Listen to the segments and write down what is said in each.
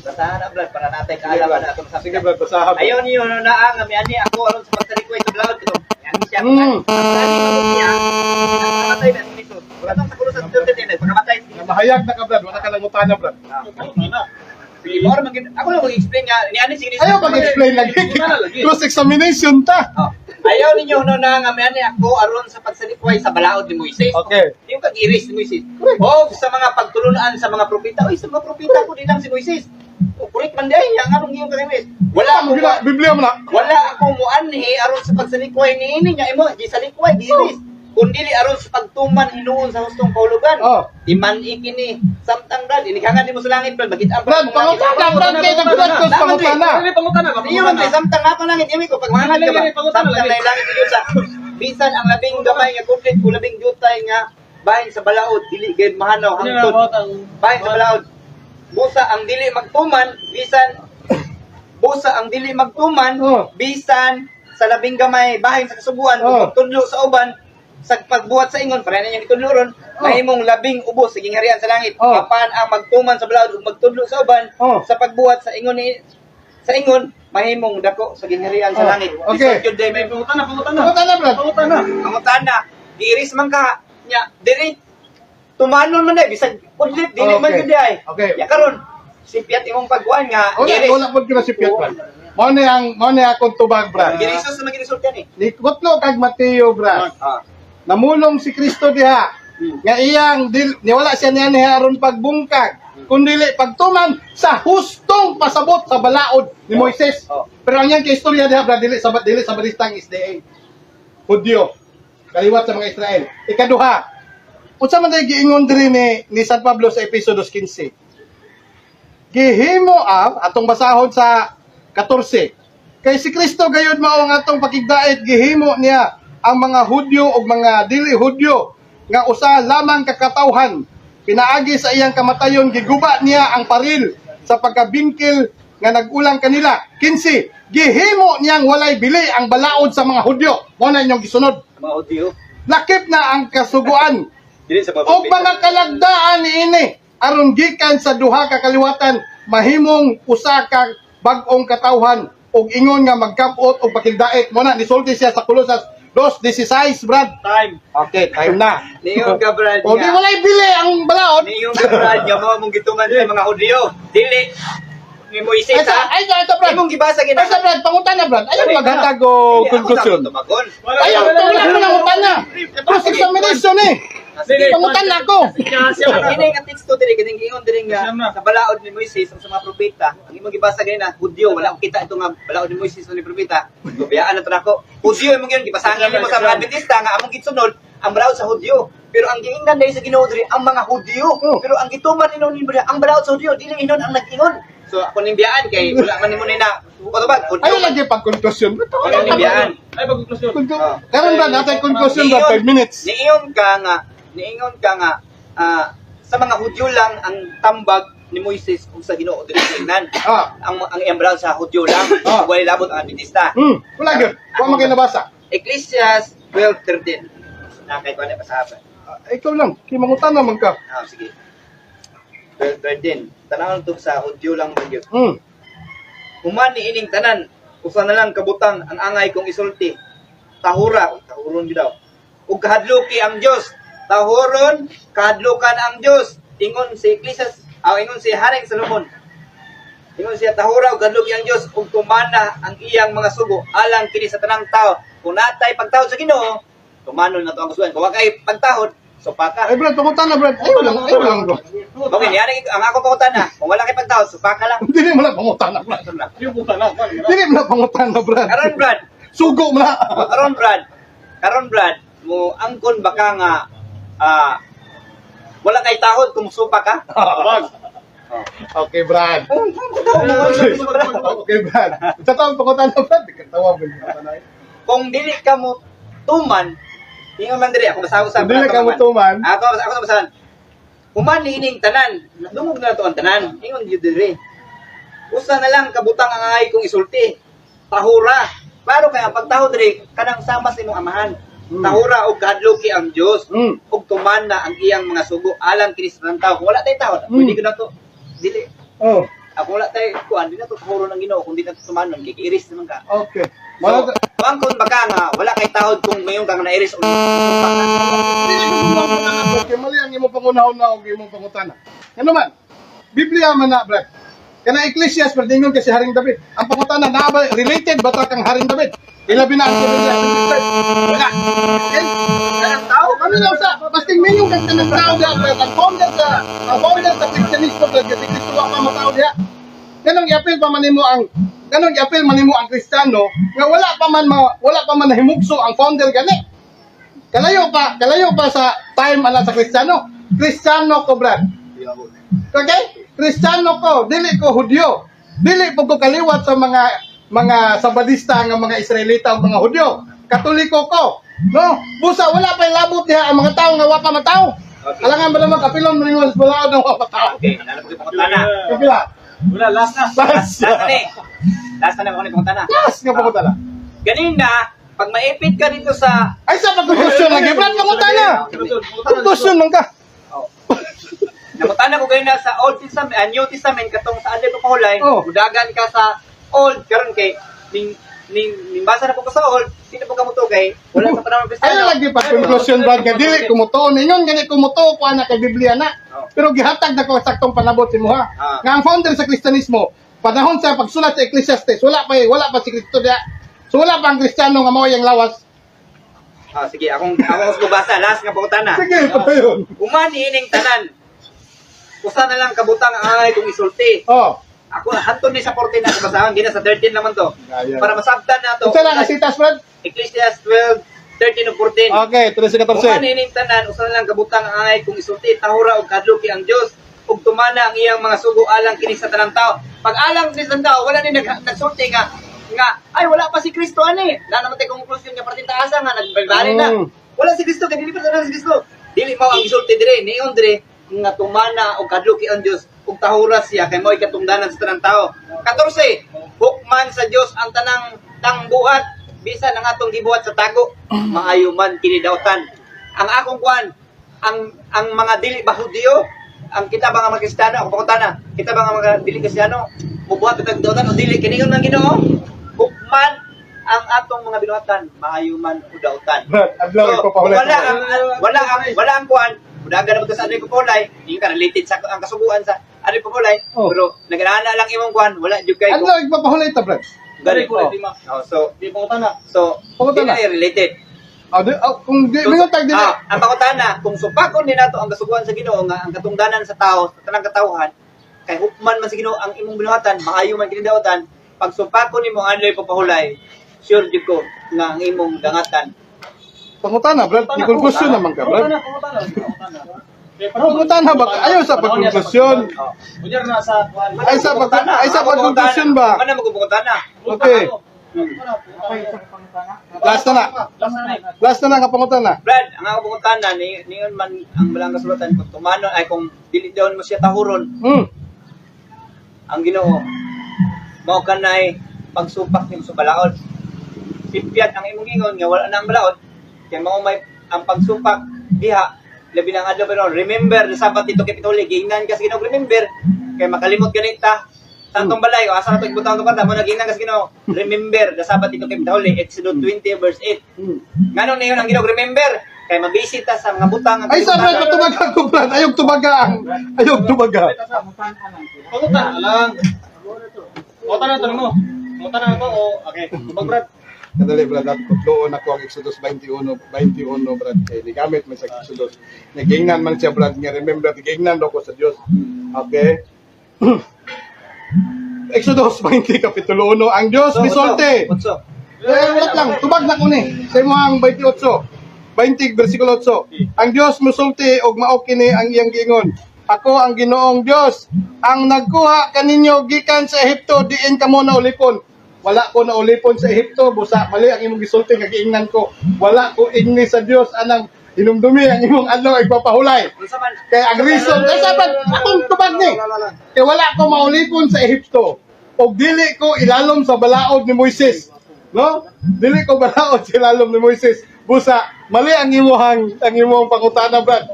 Basahan na, Brad, para natin kaalaman na itong Sige, Brad, basahan. Ayaw niyo na ang ani ako aron sa pagtalikoy sa blawd ko. Yan siya. Sani mo niya. Nakamatay na si Jesus. Wala nang sakulo sa 30 din. Pagkamatay si Jesus. Mahayag na ka, Brad. Wala ka lang utana, Brad. Sige, or ako lang mag-explain nga. Ni ani sige. Ayaw mag-explain lagi. Cross-examination ta. Ayaw ninyo na nga ani ako aron sa pagsalikway sa balaod ni Moises. Okay. Yung kag-iris ni Moises. O sa mga pagtulunan sa mga propeta. Oy, sa mga propeta ko din lang si Moises. Kurik man day, yang anong iyong kag-iris. Wala mo Biblia mo na. wala akong muanhi aron sa pagsalikway ni ini nga imo di salikway diris kundi aron sa pagtuman hinuon sa hustong kaulugan. Iman ikini samtang Brad inikangan di mo sa langit Brad makita Brad, pangutana, Brad, kay nagbrad ko sa pangutana. Iyo man samtang ako langit imi ko pag mahangad ka ba samtang na langit iyo sa bisan ang labing gamay nga kublit ko labing jutay nga bahin sa balaod dili gid mahanaw hangtod bahin sa balaod busa ang dili magtuman bisan sa labing gamay bahin sa kasubuan tudlo sa uban sa pagbuhat sa ingon para niya gitudlo ron mahimong labing ubos sa gingharian sa langit apan ang magtuman sa balaod ug magtudlo sa uban sa pagbuhat sa ingon mahimong dako sa gingharian sa langit. Okay. Jud day may Pangutana, Brad. pangutana giiris man ka nya diri tumanon man day bisag pudlit dili man gid ay. Okay. Ya karon sipiat imong pagkuan nga Wala po kina si Piet, Brad. Mo ni akong tubag, Brad. Jesus na magiresulta ni. Likotlo kag Mateo, Brad. Namulong si Kristo diha. Nga iyang niwala siya niya ni aron pagbungkag. Kundi pagtuman sa hustong pasabot sa balaod ni Moises. Pero ang yang istorya diha, Brad, dili sa balistang SDA. Hudyo. Kaliwat sa mga Israel. Ikaduha. Unsa man day giingon diri ni San Pablo sa Episodio 15. Gihimo atong basahon sa 14. Kay si Kristo gayud mao ang atong pakigdait gihimo niya ang mga Hudyo ug mga dili Hudyo nga usa lamang kakatawhan. Pinaagi sa iyang kamatayon giguba niya ang paril sa pagkabingkil nga nagulang kanila. 15. Gihimo niyang walay bili ang balaod sa mga Hudyo. Mao na inyong gisunod. Mga audio. Lakip na ang kasuguan Dili sa o mga kalagdaan ini aron gikan sa duha ka kaliwatan mahimong usa ka bag-ong katawhan ug ingon nga magkabot og pakigdait mo na nisulti siya sa Colosas 2:16, Brad. Time. Okay, time na. Niyon ka Brad. O di walay bili ang balaod. Niyon ka Brad nga mo mong gituman sa mga Hudyo. Dili ni Moises ha. Ay, ito, Brad. Imong gibasa Ay, gina. Brad, pangutana, Brad. Ayaw maghatag o konklusyon. Ayaw, wala ko lang utana. Cross examination Pangutana ko. Ini nga teksto diri kining giingon diri nga sa balaod ni Moises sa mga propeta. Ang imong gibasa gina Hudyo wala ko kita ito nga balaod ni Moises o ni propeta. Biyaan na to nako. Hudyo imong giingon gibasangin nimo sa mga Adventista nga among gitsunod ang balaod sa Hudyo. Pero ang giingnan dahil sa Ginoo diri ang mga Hudyo. Pero ang gituman inon ni ang balaod sa Hudyo dili inon ang nag-ingon. So ako ning biyaan kay wala man nimo na patubag. Ayaw lagi pag konklusyon. Ano ning biyaan? Ay, pag-conclusion. Karon ba natin konklusyon ba 5 minutes? Niingon ka nga sa mga Hudyo lang ang tambag ni Moises kung sa Ginoo dili tingnan. Ang embral sa Hudyo lang. Wala labot ang Adventista. Wala gyud. Wa man kay nabasa. Ecclesiastes 12:13. Kay ko na pasahaban. Ikaw lang, kay mangutana man ka. Sige. 12:13. Tanawon to sa Hudyo lang man gyud. Human ni ining tanan, usa na lang kabutang ang angay kong isulti. Tahuron gyud daw. Ug kahadluki ang Dios. Tahuron, kahadlukan ang Dios. Ingon si Ecclesiastes, ingon si Haring Solomon. Ingon siya tahura ug kahadluki ang Dios ug tumana ang iyang mga sugo alang kini sa tanang tao. Kung natay pagtahod sa Ginoo, tumanon na to ang kasuhan. Kung wa kay pagtahod, supa ka. Ay, Brad, pangutana, Brad. Ayaw lang, bro. Okay, niyari ang ako pangutan na. Kung wala kay pagtahod, supa ka lang. Dili mo lang pangutana, Brad. Yung puta na. Dili mo lang pangutana, Brad. Karon Brad, Sugo mo na. Karon Brad, mo angkon baka nga wala kay tahod kung supa ka? Okay, Brad. Okay, Brad. Sa taong pangutana, Brad. Katawa mo yung tanay. Kung dili ka mo tuman, ingon man diri ako basaho sa Dili ka mo tuman. Ako sa basahan. Human niining tanan, nadungog na to ang tanan. Ingon gyud diri. Usa na lang kabutang ang angay kong isulti. Tahura. Paro kay ang pagtahod diri kanang sama sa imong amahan. tahura og kahadloki ang Dios, Mm. ug tumana ang iyang mga sugo alang kini sa tawo. Kung wala tay tawo, pwede ko na to dili. Oh, Ako wala tay kuan, di na to tahuro ng Ginoo kung di na to tumanon, kikiiris naman ka. okay. So, Mga kuan kun baka nga wala kay tawod kung mayong kang nairis o okay, mali ang imong pangunahon na og imong pangutana. Ano man? Biblia man na, brad. Kana Ecclesiastes perdingon kasi Haring David. Ang pangutana na ba related ba ta kang Haring David? Ilabi na ang Ecclesiastes. Wala. Okay? kanang tao. Kami lang sa basting minyo kang kanang tao diha, brad. Ang founder sa Kristyanismo brad kasi Kristo wa pa matao diha. Ganong i-appeal pa man nimo ang Kristiyano nga wala pa man nahimugso ang founder gani. Kalayo pa sa time ana sa Kristiyano. Kristiyano ko, brad. Okay? Kristiyano ko, dili ko Hudyo. Dili po ko kaliwat sa mga Sabadista nga mga Israelita o mga Hudyo. Katoliko ko. No? Busa wala pa labot diha ang mga tao nga wa pa mataw. Okay. Alangan ba naman kapilon mo ning wala na wa mataw. Okay, nalapit ko pangutana. Kapila. Wala, last na. Last. Last na ako ni pangutana. Yes, nga pa tala. Ganina, pag maipit ka dito sa Ay sa pagkonklusyon lagi, brad, pangutana. Konklusyon man ka. Namutana ko ganina sa Old Testament, New Testament katong sa adto ko hulay, Oh. mudagan ka sa Old karon kay ning basa na po ko sa Old, sino po kamuto kay wala sa panahon ng Ay Kristiyano. lagi pa konklusyon brad nga dili kumutuo ningon gani kumutuo ko ana kay Biblia na. Pero gihatag na ko saktong panabot si Muha. Ah. Nga ang founder sa Kristyanismo, panahon sa pagsulat sa Ecclesiastes, wala pa si Kristo diha. So wala pa ang Kristiyano nga mao yang lawas. Sige, akong basa last nga pangutana. Sige, pa yun. Uman ining tanan. Usa na lang kabutang ang ay kung isulti. Oh. Ako hanton ni sa 14 na basahan, gina sa 13 naman to. Ayan. Para masabtan na to. Unsa lang asitas brad? Ecclesiastes 12, 13 o 14. Okay, 13 Uman 14. ining tanan, usa na lang kabutang ang ay kung isulti, tahura og kadluki ang Dios, ug tumana ang iyang mga sugo alang kini sa tanang tao. Pag alang kini sa tanang tao, wala ni nagsulti nga ay wala pa si Kristo ani. Na naman tay conclusion nga parting taasa nga nagbalik na. Mm. Wala si Kristo kay dili pa si Kristo. Dili mao ang isulti dire niyon dire nga tumana og kadluki ang Dios ug tahura siya kay mao'y katungdanan sa tanang tao. 14. Hukman sa Dios ang tanang tangbuhat bisan ang atong gibuhat sa tago maayo man kini dautan. Ang akong kuan ang mga dili ba Hudyo ang kita ba nga mga Kristiyano ako pangutana kita ba nga mga dili Kristiyano mubuhat og dautan o dili kini man Ginoo hukman ang atong mga binuhatan maayo man o dautan. Brad, adlaw ko pa Wala ang kuan. Mudagan na mo sa aning kupulay, hindi ka related sa ang kasubuan sa aning kupulay. Oh. Pero naganaana lang imong kuan, wala jud kay Adlaw ipapahulay ta brad. Gari ko Oh. so di pangutana. So Pangutana. di na related. Kung di mingon tag dili. Ang pangutana, kung supakon ni nato ang kasubuan sa Ginoo nga ang katungdanan sa tao, sa tanang katawhan, kay hukman man sa Ginoo ang imong binuhatan, maayo man kini daotan, pag supakon nimo anlay papahulay, sure jud ko nga ang imong dangatan. Pangutana brad, di konklusyon naman ka brad. Pangutana ba? Ayaw sa pagkonklusyon. Ujar na sa kuan. Ay sa pagkonklusyon ba? Ano mo pangutana? Okay. Last na na. Last na na ka pangutana. Brad, ang ako pangutana niyon man ang balang kasulatan kung tumano ay kung dili daw mo siya tahuron ang Ginoo. Mao kanay pagsupak nimo sa balaod. Sipyat ang imong ingon nga wala na ang balaod. Kaya mao may ang pagsupak diha labi ng adlaw pero remember the Sabat dito kay Pituli giingnan ka sa Ginoo remember kay makalimot ganita sa atong balay o asa na pagbutang to kanta mo nagingnan ka sa Ginoo remember the Sabat dito kay Pituli Exodus 20 verse 8 ngano niyon ang Ginoo remember kay mabisita sa mga butang Ay sa brad, matubaga ko brad. Ayog tubaga. Ayog tubaga. Pangutana lang. Pangutana to mo. Pangutana ko o okay. Brad. Kadali brad, at kutloon ako ang Exodus 21 brad. Kaya nigamit man sa Exodus. Nagingnan man siya brad, nga remember, nagingnan daw ko sa Diyos. Okay? Exodus 20, Kapitulo 1, ang Diyos misulti. Utso. Wait lang, tubag na ko ni. Sa mo ang 28, 20, versikulo 8. Ang Diyos misulti, og mao kini ang iyang giingon. Ako ang Ginoong Diyos, ang nagkuha kaninyo gikan sa Ehipto, diin kamo na ulipon. Wala ko na ulipon sa Ehipto, busa mali ang imong gisulti nga giingnan ko. Wala ko ingni sa Dios anang hinumdumi ang imong adlaw igpapahulay. Unsa man? Kaya ang reason, kaya sabat akong tubag ni. Kaya wala ko maulipon sa Ehipto. O dili ko ilalom sa balaod ni Moises. No? Dili ko balaod sa ilalom ni Moises. Busa, mali ang imuhang pangutana, Brad.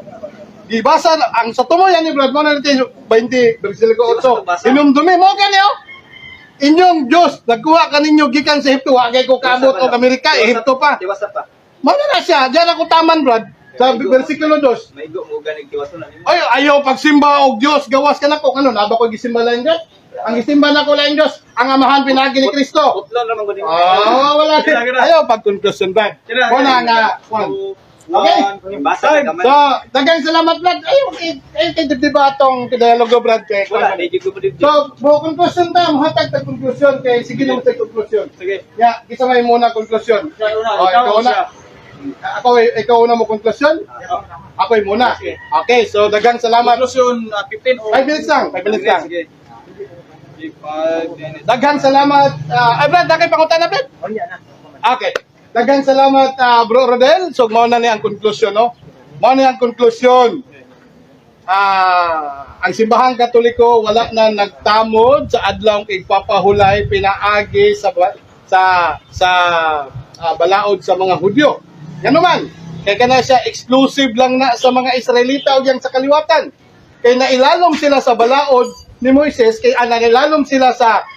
Gibasa ang sa tumo yan ni Brad mo na natin 20 bersikulo 8. Inumdumi mo kaniyo. Inyong Diyos, nagkuha ka ninyo gikan sa Ehipto, wagay ko kamot o Amerika, Ehipto pa. Tiwasa pa. Mano na siya, diyan ako taman, Brad. Sa bersikulo 2. Maigo mo ganig tiwaso na nimo. Ayaw pagsimba og Diyos, gawas ka na ko. Ano, naba ko gisimba lang Diyos? Ang gisimba na ko lang Diyos, ang amahan pinagi ni Kristo. Utlon naman gud nimo. Wala. Ayaw pag-conclusion, Brad. Kuna nga, okay? Basa ka man. So, dagang salamat, Brad. Ayaw, diba itong dialogo, Brad, kay Wala, medyo ko dito. So, conclusion ta, mahatag ta conclusion kay sige nang sa conclusion. Sige. Ya, gisamay muna conclusion. Ikaw una. Ikaw una mo conclusion? Ako'y muna. Okay, so dagang salamat. Conclusion, 15 o... 5 minutes lang, 5 minutes lang. Sige. 5 minutes. Daghang salamat. Brad, dagay pangutan na, Brad? Okay. Daghang salamat, Bro Rodel. So, mao na ni ang conclusion, no? Mao na ang conclusion. Ang simbahang Katoliko wala na nagtamod sa adlawng igpapahulay pinaagi sa balaod sa mga Hudyo. Yan naman, kaya kana siya exclusive lang na sa mga Israelita o yang sa kaliwatan. Kaya nailalom sila sa balaod ni Moises, kaya nailalom sila sa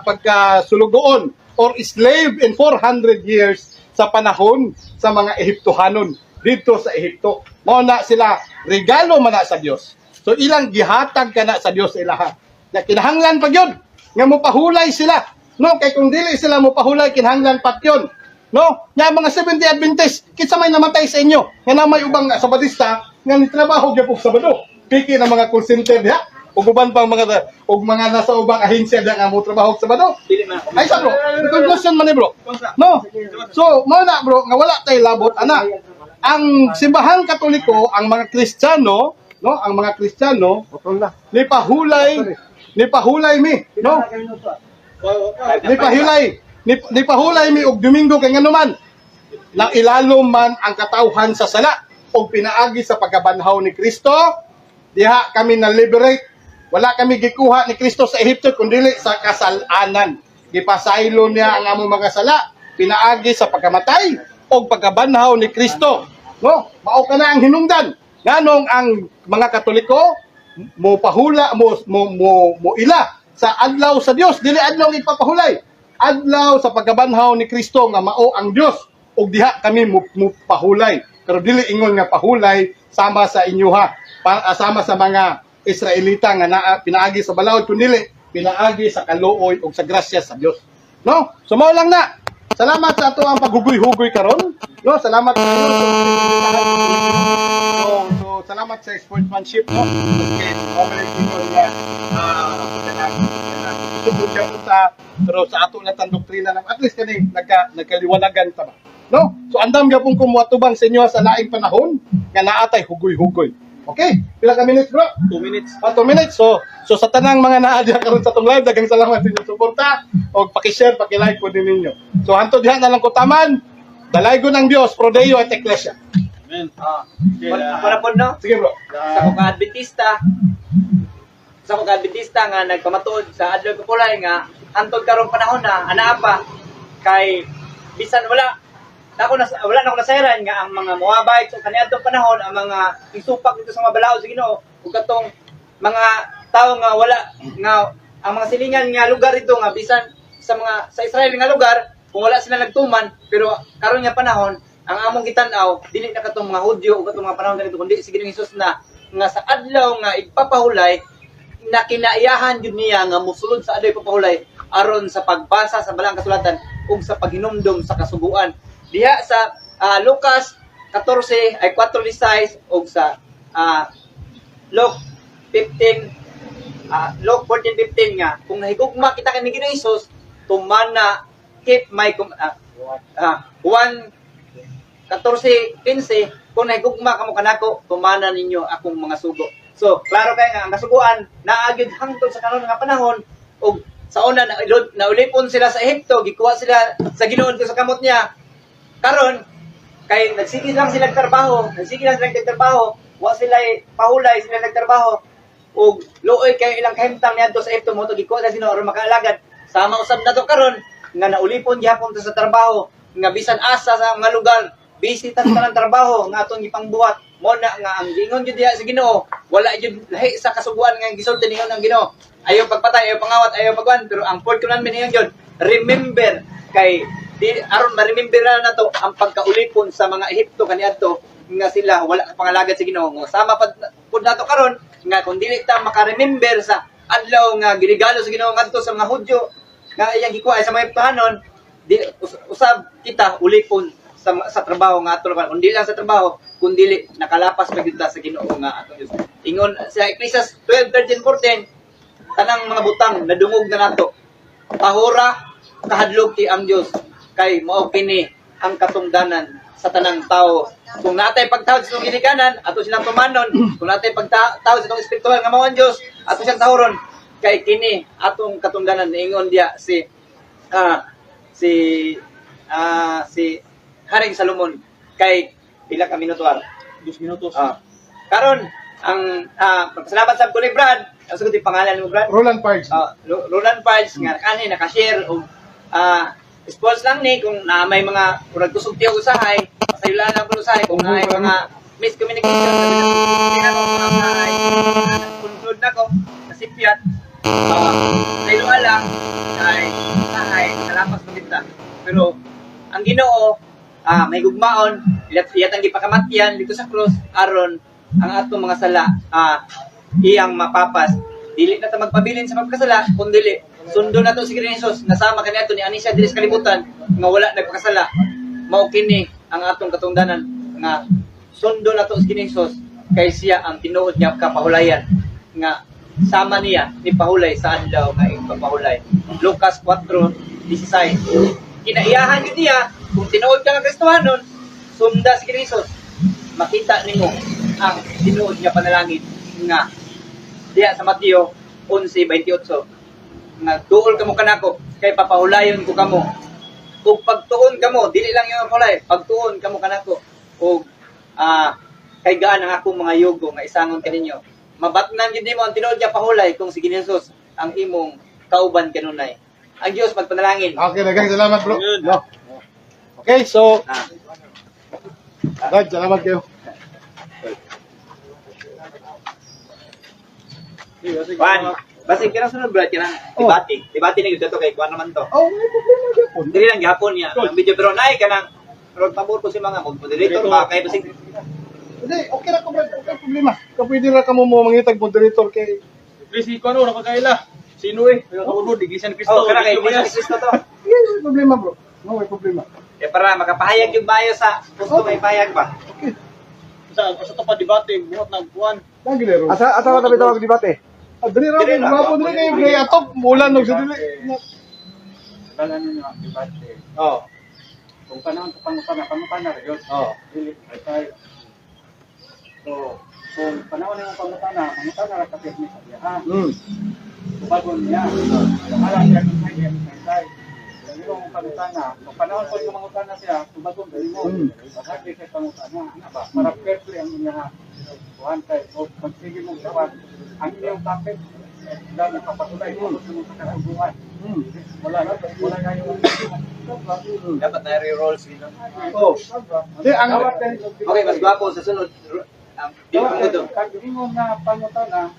pagkasulugoon or slave in 400 years sa panahon sa mga Ehiptohanon dito sa Ehipto. Mao na sila regalo man na sa Dios. So ilang gihatag kana sa Dios ilaha. Na kinahanglan pa gyud nga mopahulay sila. No, kay kung dili sila mopahulay kinahanglan pat yun. No, nga mga 70 Adventist, kinsa may namatay sa inyo. Nga na may ubang Sabadista nga nitrabaho gyud og Sabado. Piki na mga call center diha. Ug uban pang mga nasa ubang ahensya diha nga mo trabaho og Sabado. Dili man. Ay sa bro, conclusion man ni bro. No. So, mao na bro, nga wala tay labot ana. Ang simbahang Katoliko, ang mga Kristiyano, no, ang mga Kristiyano, ni pahulay mi, no? Ni pahulay mi og Domingo kay nganuman. Nang ilalom man ang katawhan sa sala og pinaagi sa pagkabanhaw ni Kristo, diha kami na liberate. Wala kami gikuha ni Kristo sa Ehipto kundi sa kasalanan. Gipasaylo niya ang among mga sala, pinaagi sa pagkamatay o pagkabanhaw ni Kristo. No? Mao ka na ang hinungdan. Nganong ang mga Katoliko mo pahula mo ila sa adlaw sa Dios, dili adlaw ipapahulay. Adlaw sa pagkabanhaw ni Kristo nga mao ang Dios ug diha kami mo pahulay. Pero dili ingon nga pahulay sama sa inyuha, sama sa mga Israelita nga pinaagi sa balaod kundi pinaagi sa kaluoy ug sa grasya sa Dios. No? So mao lang na. Salamat sa ato ang paghugoy-hugoy karon. No, salamat sa so salamat sa sportsmanship, no. Okay, pero sa ato na tan doktrina ng at least kani nagkaliwanagan ta ba. No? So andam gyapon kumuatubang sa inyo sa laing panahon nga naatay hugoy-hugoy. Okay, pila ka minutes bro? 2 minutes. 2 minutes. So sa tanang mga naadya karon sa tong live, daghang salamat sa inyong suporta og paki-share, paki-like po din ninyo. So hantod diha na lang kutaman, dalaygon ng Dios, pro Deo et Ecclesia. Amen. Para po no. Sige bro. Sa mga Adventista nga nagpamatuod sa adlaw kapulay nga hantod karong panahon na anaa pa kay bisan wala na ako nasayran nga ang mga Moabites o kaniadtong panahon ang mga isupak dito sa mga balaod sa Ginoo ug katong mga tao nga wala nga ang mga silingan nga lugar dito nga bisan sa Israel nga lugar kung wala sila nagtuman pero karon nga panahon ang among gitan-aw dili na katong mga Hudyo o katong mga panahon ganito kundi si Ginoong Hesus na nga sa adlaw nga igpapahulay na kinaiyahan yun niya nga musulod sa adlaw igpapahulay aron sa pagbasa sa balang kasulatan ug sa paghinumdom sa kasuguan diha sa Lucas 14 ay 4:16 ug sa Luke 14:15 nga kung nahigugma kita kay Ginoong Hesus tumana keep my 1:14-15 kung nahigugma kamo kanako tumana ninyo akong mga sugo. So klaro kay nga ang kasuguan naagid hangtod sa karon nga panahon ug sa una naulipon sila sa Ehipto gikuha sila sa Ginoo sa kamot niya. Karon kay nagsige lang sila nagtrabaho, wa sila pahulay sila nagtrabaho ug luoy kay ilang kahimtang niadto sa Ehipto mo to gikuha sa Ginoo aron makaalagad. Sama usab na to karon nga naulipon gyapon sa trabaho nga bisan asa sa mga lugar, bisita sa tanang trabaho nga atong gipangbuhat. Mo na nga ang gingon jud diha sa Ginoo, wala jud lahi sa kasuguan nga gisulti ningon ang Ginoo. Ayaw pagpatay, ayaw pangawat, ayaw pagwan, pero ang fourth commandment niya jud, remember kay aron ma-remember na nato ang pagkaulipon sa mga Ehipto kaniadto nga sila wala pangalagad sa Ginoo. Nga sama pud nato karon nga kung dili ta maka-remember sa adlaw nga ginigalo sa Ginoo ngadto sa mga Hudyo nga iyang gikuha sa mga Ehiptohanon, usab kita ulipon sa trabaho nga ato kundi lang sa trabaho kundi nakalapas pa kita sa Ginoo nga atong Dios. Ingon sa Ecclesiastes 12:13-14, tanang mga butang nadungog na nato. Pahura kahadlok ti ang Dios kay mao kini ang katungdanan sa tanang tao. Kung natay pagtawad sa itong ginikanan, ato silang tumanon. Kung natay pagtawad sa itong espiritual nga mao ang Dios, ato siyang tahoron. Kay kini atong katungdanan niingon diya si Haring Salomon kay pila ka minuto 2 minutos. Karon ang pasalamat sa ni Brad, ang sagot yung pangalan mo Brad. Roland Parks. Roland Parks nga kani naka-share og response lang ni kung na may mga kurag kusog tiyo usahay, pasayulan lang ko usahay kung may mga miscommunication sa mga usahay. Conclude na ko nasipyat. Sayulan lang kay usahay kalapas magita. Pero ang Ginoo may gugmaon, iyatang gipakamatyan dito sa cross aron ang atong mga sala iyang mapapas. Dili na ta magpabilin sa pagkasala, kundi sundo na to si Jesus. Nasama kaniadto ni Anisha dili sa kalibutan nga wala nagpakasala. Mao kini ang atong katungdanan nga sundo na to si Jesus kay siya ang tinuod niya kapahulayan nga sama niya ni pahulay sa adlaw nga ipapahulay. Lucas 4:16. Kinaiyahan yun niya kung tinuod ka nga Kristohanon, sunda si Jesus. Makita nimo ang tinuod niya panalangin nga diya sa Mateo 11:28 nga tuol kamo kanako kay papahulayon ko kamo. Ug pagtuon kamo dili lang yung pahulay, pagtuon kamo kanako ug kay gaan ang akong mga yugo nga isangon kaninyo. Mabatnan gid nimo ang tinuod niya pahulay kung si Jesus ang imong kauban kanunay. Ang Dios magpanalangin. Okay, daghang salamat bro. No. Okay, so Dad, salamat kayo. Juan, basi kira sunod brad kira debate. Debate ni gid to kay kuan naman to. Oh, may problema gyapon. Dili lang gihapon niya. Ang video pero nay kanang pero pabor ko si mga moderator ba kay basig Hindi, okay ra ko brad, okay problema. Kapwede ra kamo mo mangitag moderator kay Please, ano na pagkaila? Sino Yung kabulbud, Iglesia ni Cristo. oh kana kay Iglesia ni Cristo to. may problema bro. No, may problema. Eh para makapahayag yung bayo sa gusto may pahayag ba? Okay. Sa tupad debate, buhat ng kuan. Lagi lero. Asa ka tabi tawag debate? Dili ra Dili ko ra, gwapo dili kay kay atop mulan og sa dili. Kala ninyo ang debate. Oh. Kung panahon sa pangutana rin. Oh. Dili tayo. So, kung panahon ng pangutana ra kasi ni sa diha. Bago niya. Ala siya kung may tayo. Yung pangutana, kung panahon po yung pangutana siya, bago dali mo. Bakit siya pangutana? Ano ba? Para carefully ang inyong kuhan tayo. O pagsige mong tawag, ang inyong topic, dahil napapatulay mo sa mga kakarungan. Wala na yung Dapat na re-roll sila. Oh. Di ang Okay, mas gwapo sa sunod. Di mo mo to. Kag ingon na pangutana,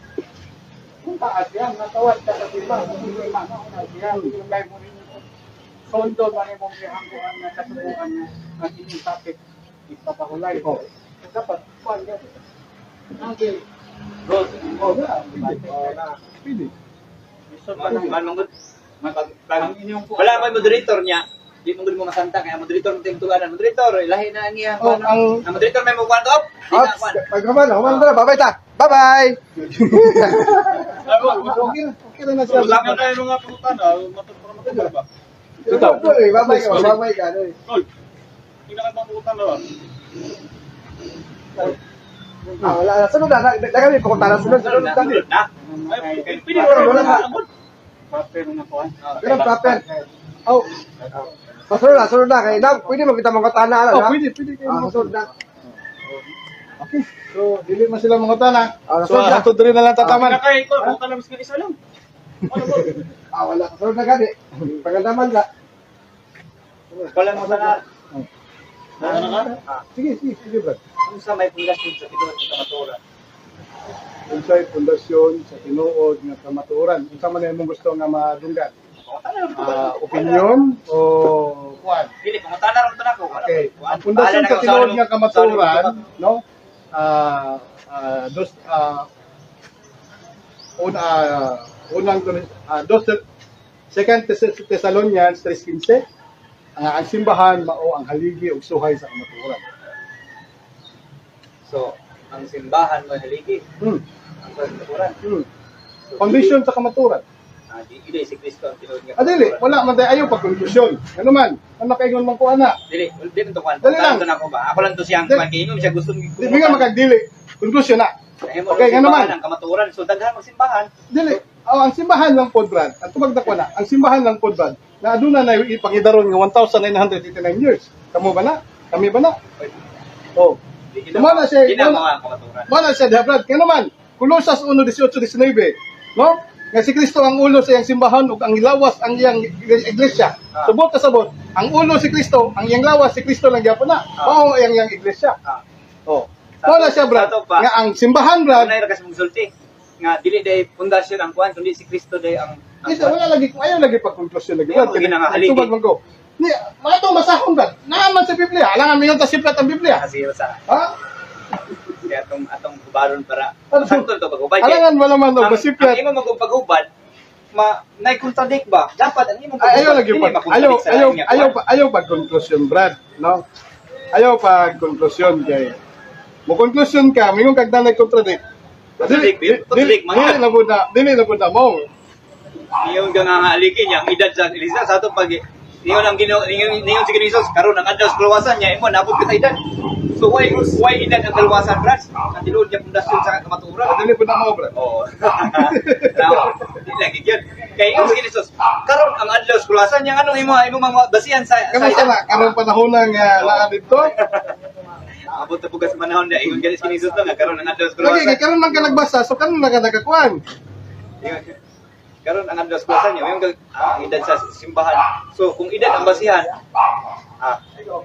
kung taas yan, natawad ka sa iba, kung hindi na siya, yung live mo rin sondo man yung hangguan na katubuan na ang inyong topic, ipapahulay. Dapat, kuhan yan. Okay. Roll. pili. Man mangud. Wala may moderator niya. Di mangud mo masanta kaya moderator mo tingtuganan. Moderator, lahi na ang iya. Oh, Ang moderator may mo kwan up. Di na kwan. Pagkaman na, bye-bye ta. Bye-bye! Okay na siya. Wala na kayo mga pangutana, matutulog ba? Ito. Bye-bye ka, bye-bye ka. Tol, hindi na kayo pangutana ba? Wala na. Sunod na. Kami pukunta na. Sunod na. Ay, pwede wala na. Paper na kuhan. Pero proper. Oh. Sunod na. Kaya na, pwede magkita mga katana. Oh, pwede kayo. Sunod na. Okay. So, dili man sila mga tana. So, sunod na. ato diri na lang tataman. Kaya kayo, pangutana mas isa lang. Ano ba? Wala. Sunod na gani. Pagandaman ka. Wala mo sana. Ano ka? Sige, Brad. Kung sa may pundasyon sa tinuod sa kamaturan. Unsay pundasyon sa tinuod nga kamatuoran. Unsa man imong gusto nga madunggan? Opinion o kuan? Dili, pangutan na rin ito na ko. Okay. Ang pundasyon sa tinuod nga kamatuoran, no? Second Thessalonians 3:15, ang simbahan mao ang haligi ug suhay sa kamatuoran. So, ang simbahan mo haligi. Hmm. Ang kamaturan. Foundation sa kamatuoran. Dili si Kristo ang tinuod nga. Dili, wala man day ayo pag konklusyon. Ano man, ang nakaingon man ko ana. Dili, dili to kan. Dali lang. Ako ba? Ako lang to siyang Dili. magkiingom siya gusto Di nga makagdili. Konklusyon na. Okay, nga naman. Ang kamaturan. So, daghan magsimbahan. Dili. Ang simbahan lang pod Brad. Ang tubag ko na, ang simbahan lang pod Brad. Na aduna na ipangidaron nga 1989 years. Kamo ba na? Kami ba na? Oh. Tuma na siya. Dili na mga kamaturan. Wala siya diha Brad. Kaya naman, Colosas 1:18-19. No? Nga si Kristo ang ulo sa iyang simbahan ug ang lawas ang iyang iglesia. Subot ka sabot. Ang ulo si Kristo, ang iyang lawas si Kristo lang gyapon na. Mao ang iyang iglesia. Oh. Wala siya Brad. Nga ang simbahan Brad. Ano yung kasi magsulti? Nga, dili day pundasyon ang kuhan, kundi si Kristo day ang Isa wala lagi ayaw lagi pag konklusyon lagi. Ayaw, lagi na nga haligi. Tubag man ko. Ni, mato masahon Brad. Naaman sa Biblia. Alangan mingon ta siplat ang Biblia. kasi sa Ha? kaya atong kubaron para Ano? sakto to pag-ubad. Alangan mo naman og Ang masiplat. imo magpag-ubad, na-contradict ba? Dapat ang imo Ayaw lagi pag ayaw pag konklusyon Brad, no? Ayaw pag konklusyon kay mo konklusyon ka, mingon kag nanay contradict. Contradict, mga. Dili na po na mo. Niyon ka nga haligin niya, ang edad sa Elisa, sa itong pag niyon ang niyon si Jesus, karon ang adlaw sa kaluwasan niya, imo naabot ka sa edad. So why edad ang kaluwasan, Brad? Ang tinuod niya pundasyon sa kamatuoran. Dili po na mo Brad. Oo. Di lagi yun. Kaya yung si Jesus, karon ang adlaw sa kaluwasan niya, anong imo mga basihan sa Kamo sana karong panahon nga naa dito. abot na pugas sa panahon niya, ingon ganis kini Jesus nga karon ang adlaw sa Lagi kaluwasan. kay karon man ka nagbasa, so karon na ka nagakuan. Karon ang adlaw sa kaluwasan niya, yung edad sa simbahan. So kung edad ang basihan,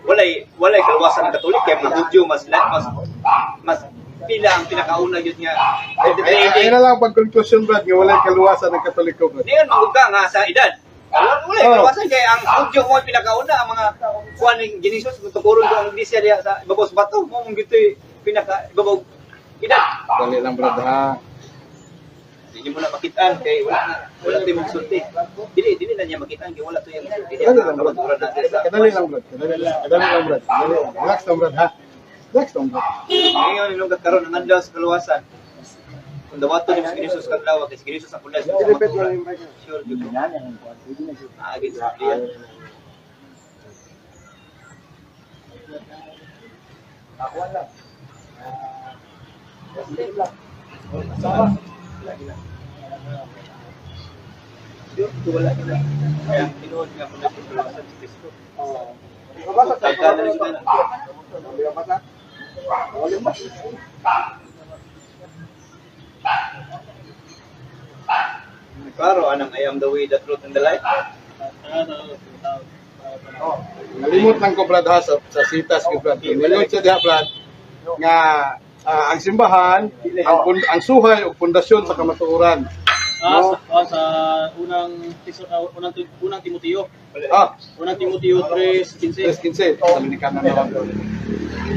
walay kaluwasan ng Katolik kay mga Hudyo mas pila ang pinakauna yun nga. Ay na lang pag konklusyon Brad, nga walay kaluwasan ng Katoliko Brad. Ngayon magugka nga sa edad. Walay kaluwasan kay ang Hudyo mo pinakauna ang mga kuan ni Jesus tukuron ko ang iglesia diha sa ibabaw sa bato mo mong gitoy pinaka ibabaw edad. Dali lang Brad ha. Hindi mo na makitaan kay wala tayo magsulti. Dili na niya makitaan kay wala to yung sulti. Kadali lang Brad. Kadali lang Brad. Kadali lang Brad. Relax lang Brad ha. Relax lang Brad. Ngayon nung karon ang adlaw sa kaluwasan. Kung dawato ni Jesus kadlaw kay si Jesus ang pulas. Sure gyud. Agit sa diyan. Ako lang. Wala na. Kaya tinuod nga muna sa kaluwasan si Kristo. Pagkada na sila. Klaro, anang I am the way, the truth, and the life. Nalimot lang ko Brad ha sa sitas ko Brad. Ngayon siya diha Brad nga ang simbahan, ang suhay ug pundasyon sa kamatuoran. Sa unang Timoteo. Unang Timoteo 3:15. 3:15. Dominikana na lang.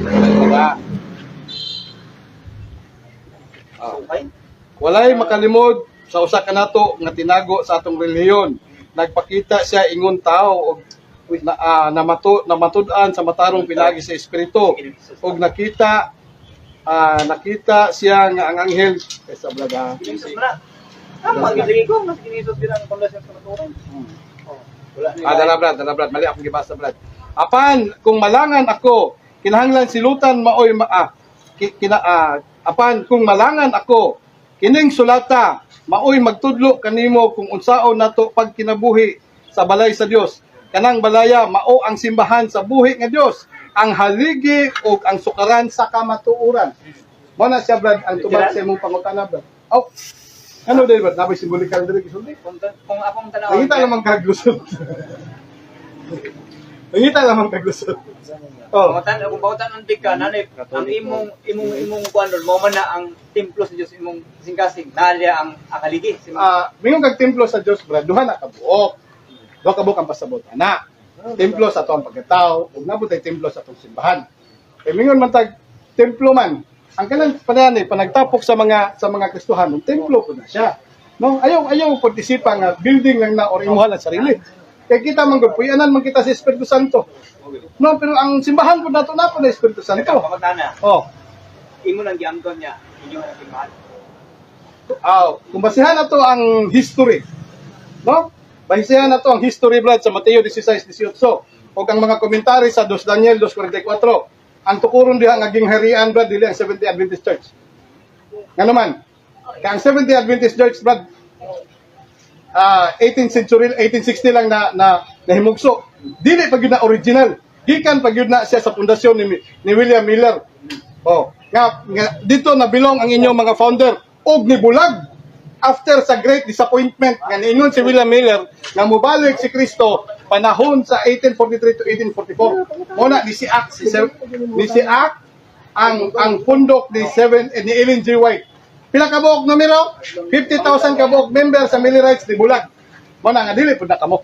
Diba? Okay? Walay makalimod sa usa ka nato nga tinago sa atong relihiyon. Nagpakita siya ingon tao og namatud-an sa matarong pinagi sa espiritu og nakita siya nga ang anghel sa blaga. Jesus na. Magiging ko, mas kinisos din ang pundasyon sa maturan. Dala Brad, mali akong gibasa Brad. Apan kung malangan ako, kinahanglan silutan maoy apan kung malangan ako, kining sulata maoy magtudlo kanimo kung unsaon nato pagkinabuhi sa balay sa Dios. Kanang balaya mao ang simbahan sa buhi nga Dios, ang haligi ug ang sukaran sa kamatuoran. Mo na siya Brad ang tubag sa imong pangutana Brad. Ano dai Brad? Napay simbolikal diri gisulti. Kung akong tanawon. Nakita naman kaglusot. Mangita lamang kaglusot. Oh. Kung pautan ng ka, nanay, ang imong kuan mo man na ang templo sa Dios imong kasing-kasing, nalya ang akaligi. Mingon kag templo sa Dios, brad, duha na kabuok. Duha kabuok ang pasabot ana. Templo sa atong pagkatao, ug nabot ay templo sa atong simbahan. Kay mingon man tag templo man, ang kanang panani panagtapok sa mga Kristohanon, templo po na siya. No, ayaw partisipa nga building lang na or imuha lang sarili. Kay kita man gud puyanan man kita sa Espiritu Santo. No, pero ang simbahan po nato na po na Espiritu Santo. Pamagtana, Oh. imo nang giamton niya, inyo nang simbahan. Kung basihan na to ang history, no? Basihan na to ang history, brad, sa Mateo 16:18. O ang mga komentary sa 2 Daniel 2:44. Ang tukuron diha nga ging harian, brad, dili ang Seventh-day Adventist Church. Nga naman, kang Seventh-day Adventist Church, brad, 18th century, 1860 lang na himugso. Dili pag yun na original. Gikan pag yun na siya sa pundasyon ni William Miller. Oh, nga dito na belong ang inyong mga founder og ni bulag after sa great disappointment nga niingon si William Miller nga mobalik si Kristo panahon sa 1843 to 1844. Muna ni Siak ang pundok ni Ellen G. White. Pila ka buok numero? 50,000 ka buok member sa Millerites ni bulag. Muna nga dili pud na kamo.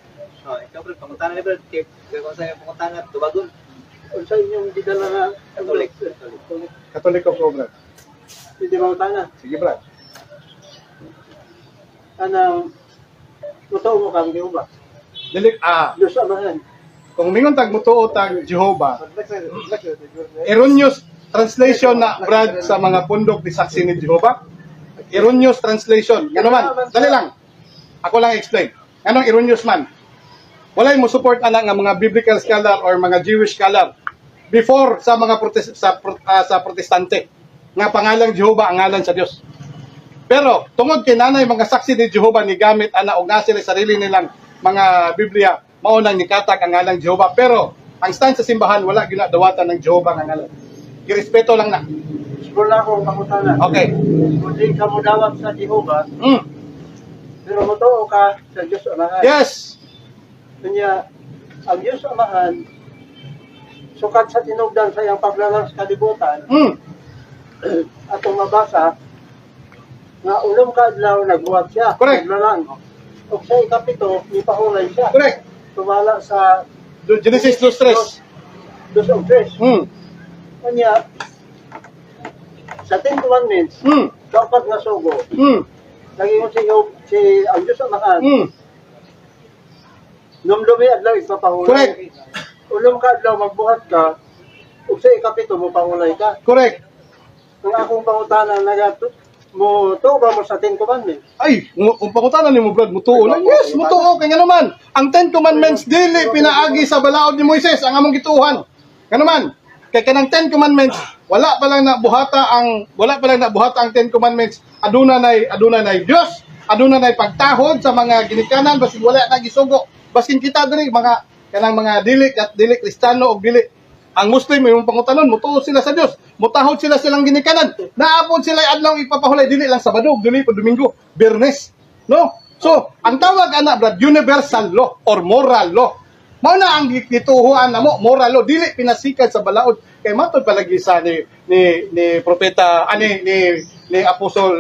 Ikaw bro, pangutana ni bro, kung sa'yo pangutana, tubagon. Unsa inyong gidala nga Katolik. Katoliko ko, brad. Hindi ba utana? Sige, brad. Anang totoo mo kang Jehova. Dili Diyos Amahan. kung mingon tag mutuo tag Jehovah, erroneous translation na, brad, sa mga pundok ni saksi ni Jehovah. Erroneous translation. Ano man? Dali lang. Ako lang explain. Anong erroneous man? Walay mo support ana nga mga biblical scholar or mga Jewish scholar before sa mga sa protestante nga pangalang Jehovah ang ngalan sa Dios. Pero tungod kay nanay mga saksi ni Jehovah ni gamit ana og nga sila sarili nilang mga Biblia mao nang nikatag ang ngalang Jehovah, pero ang stand sa simbahan wala ginadawatan ng Jehovah nga ngalan. Irespeto lang na. Wala akong pangutana. Okay. Kung di ka mo dawat sa Jehova, Mm. pero motoo ka sa Diyos Amahan. Yes. Kanya, ang Diyos Amahan, sukat sa tinugdan sa iyang paglalang sa kalibutan, Mm. atong mabasa, nga ulong kaadlaw nagbuhat siya. Correct. Naglalang. O sa ikapito, ipahulay siya. Correct. Tumala sa Genesis 2:3. 2:3. Mm. Kanya, sa 10 commandments, Mm. dapat nga sugo, Mm. naging si ang Diyos Amahan, Mm. numdumi adlaw ipapahulay. Correct. Ulong ka adlaw magbuhat ka, ug sa ikapito mo pahulay ka. Correct. Kung akong pangutanan mo to ba mo sa 10 commandments? Ay, kung pangutanan ni mo, brad, mutuo lang. Yes, mutuo. Kaya naman, ang 10 Commandments dili pinaagi sa balaod ni Moises ang among gituhan. Kaya naman, kay kanang 10 Commandments, wala pa lang nabuhata ang 10 Commandments. Aduna nay Dios, aduna nay pagtahod sa mga ginikanan basig wala na gisugo. Baskin kita diri mga kanang mga dili Kristiyano og dili ang Muslim yung pangutanon, mutuo sila sa Dios. Mutahod sila silang ginikanan. Naapon sila adlaw ipapahulay dili lang Sabado, dili pa Domingo, Biyernes. No? So, ang tawag ana, brad, universal law or moral law. Mao na ang gituhuan namo, moral law, dili pinasikat sa balaod. Kay matod palagi sa ni propeta ni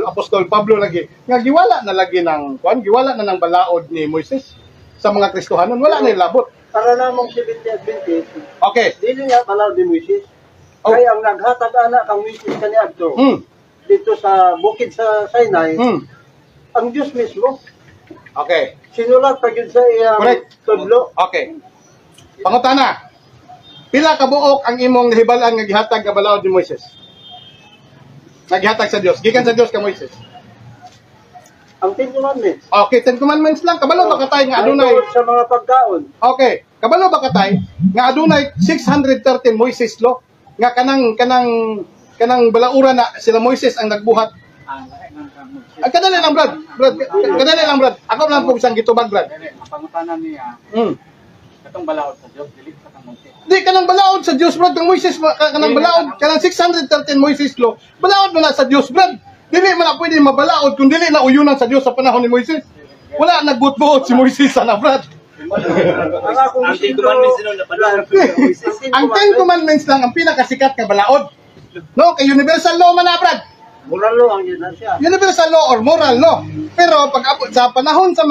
apostol Pablo lagi. Nga giwala na lagi ng giwala na ng balaod ni Moises sa mga Kristohanon, wala na ilabot. Para namong 70 Adventist, Okay. dili nga balaw di Moises. Oh. Kaya ang naghatag ana kang Moises kaniadto dito sa bukid sa Sinai, ang Diyos mismo. Okay. Sinulat pa yun sa iyang Correct. tudlo. Okay. Pangutana. Pila ka buok ang imong nahibalan nga gihatag nga balaod ni Moises? Nagihatag sa Dios. Gikan sa Dios ka Moises. Ang 10 commandments. Okay, 10 Commandments lang. Kabalo ba katay nga adunay? Sa mga pagkaon. Okay. Kabalo ba katay nga adunay 613 Moises law nga kanang balaura na sila Moises ang nagbuhat. Ang kadali lang, Brad. Kadali lang, Brad. Ako lang po isang gitubag, Brad. Ang pangutanan niya, katong balaod sa Diyos, dili sa kamunti. Di kanang balaod sa Dios, Brad. Kang Moises kanang balaod, kanang 613 Moises law. Balaod mo na sa Dios, Brad. Dili man na pwede mabalaod kung dili na uyunan sa Dios sa panahon ni Moises. Wala nagbutbuot si Moises sana, Brad. Ang akong Ang Ten sindro, Commandments nun, napadaan. Ang Ten Commandments lang ang pinakasikat nga balaod. No, kay universal law man na, Brad. Moral law ang yun na siya. Universal law or moral law. Pero pag abot sa panahon sa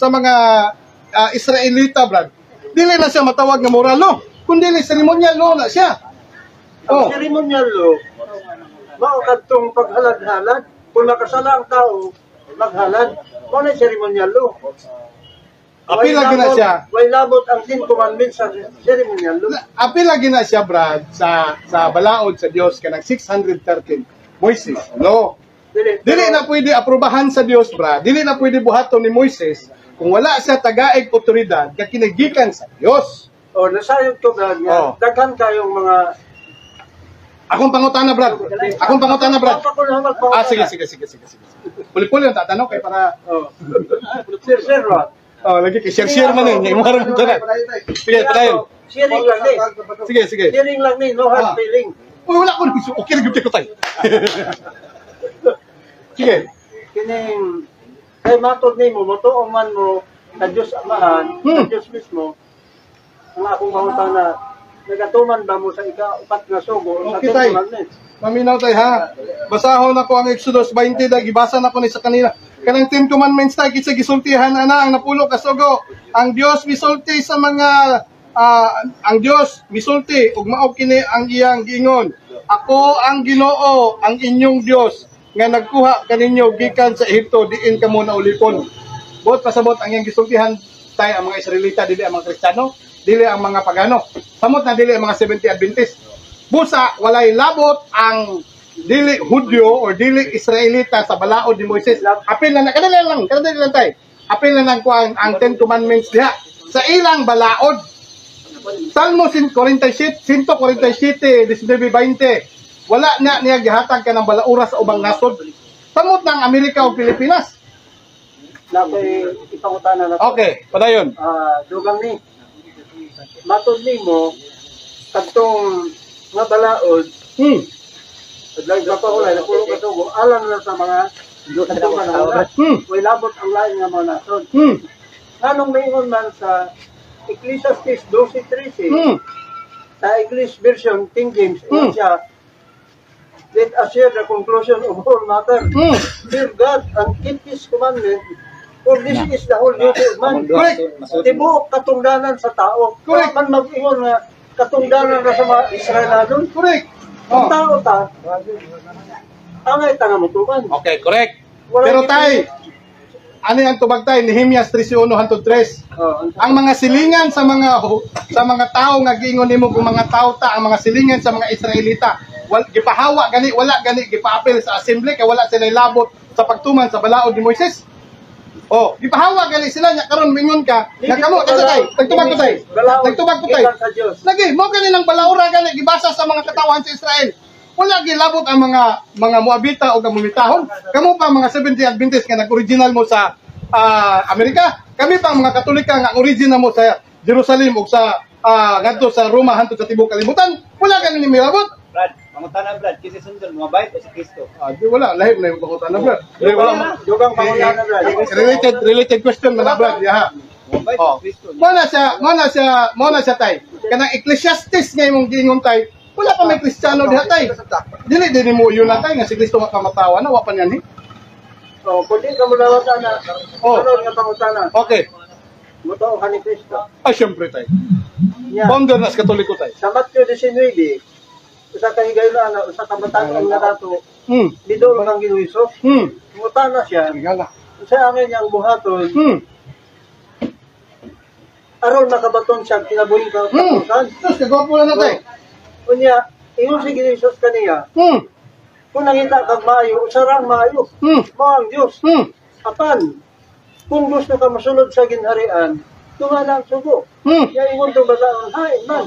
mga Israelita, Brad, dili na siya matawag nga moral law, kundi ceremonial law na siya. Ang Oh. ceremonial law, mao kadtong paghalad-halad. Kung nakasala ang tao, maghalad. Mao na ceremonial law. Apil lagi na siya. Way labot ang Ten Commandments sa ceremonial law. Apil lagi na siya, Brad, sa balaod sa Dios kanang 613 Moises. No. Dili na pwede aprobahan sa Dios, Brad. Dili na pwede buhaton ni Moises kung wala siya tagaig otoridad nga kinagikan sa Dios. O, nasayod ko, Brad, nga, Oh. daghan kayong mga... Akong pangutana, Brad. Akong pangutana, Brad. Papa ko na magpangutana. Sige. Puli-puli ang tatanong kay para Oh. Sir Rod. lagi kay share man eh. Yung mga rambutan. Sige, padayon. Sharing lang ni. Sige. Sharing lang ni, no hard feeling. Uy, wala ko piso. Okay, nagupit ko tayo. Sige. Kining, kay matod ni mo, motuong man mo, na Diyos Amahan, na Diyos mismo, ang akong pangutana, nagatuman ba mo sa ika-upat na sugo, sa Okay, Ten tay. Commandments? Maminaw tayo ha. Basahon ako ang Exodus 20 da gibasa na ko ni sa kanila. Kanang 10 commandments tayo kitsa gisultihan ana ang napulo ka sugo. Ang Dios misulti sa mga ang Dios misulti ug mao kini ang iyang giingon. Ako ang Ginoo, ang inyong Dios nga nagkuha kaninyo gikan sa Ehipto diin kamo naulipon. Bot pasabot ang iyang gisultihan tayo ang mga Israelita dili ang mga Kristiyano, dili ang mga pagano. Samot na dili ang mga 70 Adventist. Busa, walay labot ang dili Hudyo or dili Israelita sa balaod ni Moises. Apil na kadali lang tay. Apil na nang kuan ang 10 commandments diha sa ilang balaod. Salmo 47, 147, 19:20. Wala na niya gihatag ka ng balaura sa ubang nasod. Samot ng Amerika o Pilipinas. Na ko'y ipangutana na to. Okay, padayon. Dugang ni. Matod ni mo, kadtong nga balaod, Adlay ba pa ulay, napulo ka sugo, alam na sa mga kadtong balaod. Way labot ang lain nga mga nasod. Anong maingon man sa Ecclesiastes 12:13, sa English version, King James, ingon siya, let us share the conclusion of all matter. Fear God and keep His commandment, for this is the whole duty of man. Correct. Tibuok katungdanan sa tao. Correct. Man mag-ingon nga katungdanan na sa mga Israeladon. Correct. Ang tao ta, angay ta nga mutukan. Okay, correct. Pero tay, ano yung tubag tay? Nehemias 3:1 hangtod 3. Ang mga silingan sa mga tao nga giingon nimo kung mga tao ta, ang mga silingan sa mga Israelita, gipahawa gani, wala gani gipaapil sa assembly kay wala sila labot sa pagtuman sa balaod ni Moises. Oh, gipahawa gani sila nya karon mingon ka, nga kamo kasi tay, nagtubag ko tay. Nagtubag ko tay. Lagi mo kani nang balaura gani gibasa sa mga katawan sa Israel. Wala gilabot ang mga Moabita o Gamumitahon. Kamo pa mga 70 Adventist nga nag-original mo sa Amerika. Kami pa ang mga Katolika nga original mo sa Jerusalem o sa ngadto sa Roma hangtod sa tibuok kalibutan. Wala gani ni milabot. Brad, pangutana, Brad, kasi sundan, mga bayit o si Kristo? Di wala lahib na yung pangutan na Brad. Wala Dugang pangutana na. related question man na Brad. Yaha. Mga bayit Oh. o si Kristo? Mo na siya tay. Kanang Ecclesiastes nga imong giingon tay. Wala pa may Kristiyano diha tay. Dili mo yun na tay nga si Kristo nga kamatawa na wa pa niyan. So, kung di ka mo lawatan na, Oh. ano nga pangutana? Okay. Mutuo ka ni Kristo. Syempre tay. Nya, Founder na sa Katoliko tay. sa Matthew 19, usa ka higaylo na, usa ka batang nga dato, bidol kang ginuiso. Mutana siya, Gala. sa angin niyang buhaton, aron nakabaton siya, kinabuhin ka katusan. Tapos kagwapo na tay. Kunya, ingon si Ginisos kaniya, kung nangita kag maayo, usarang maayo. Mao ang Diyos. Apan, kung gusto ka masunod sa ginharian, tumala ang sugo. Kaya ingon itong bataan, hain man.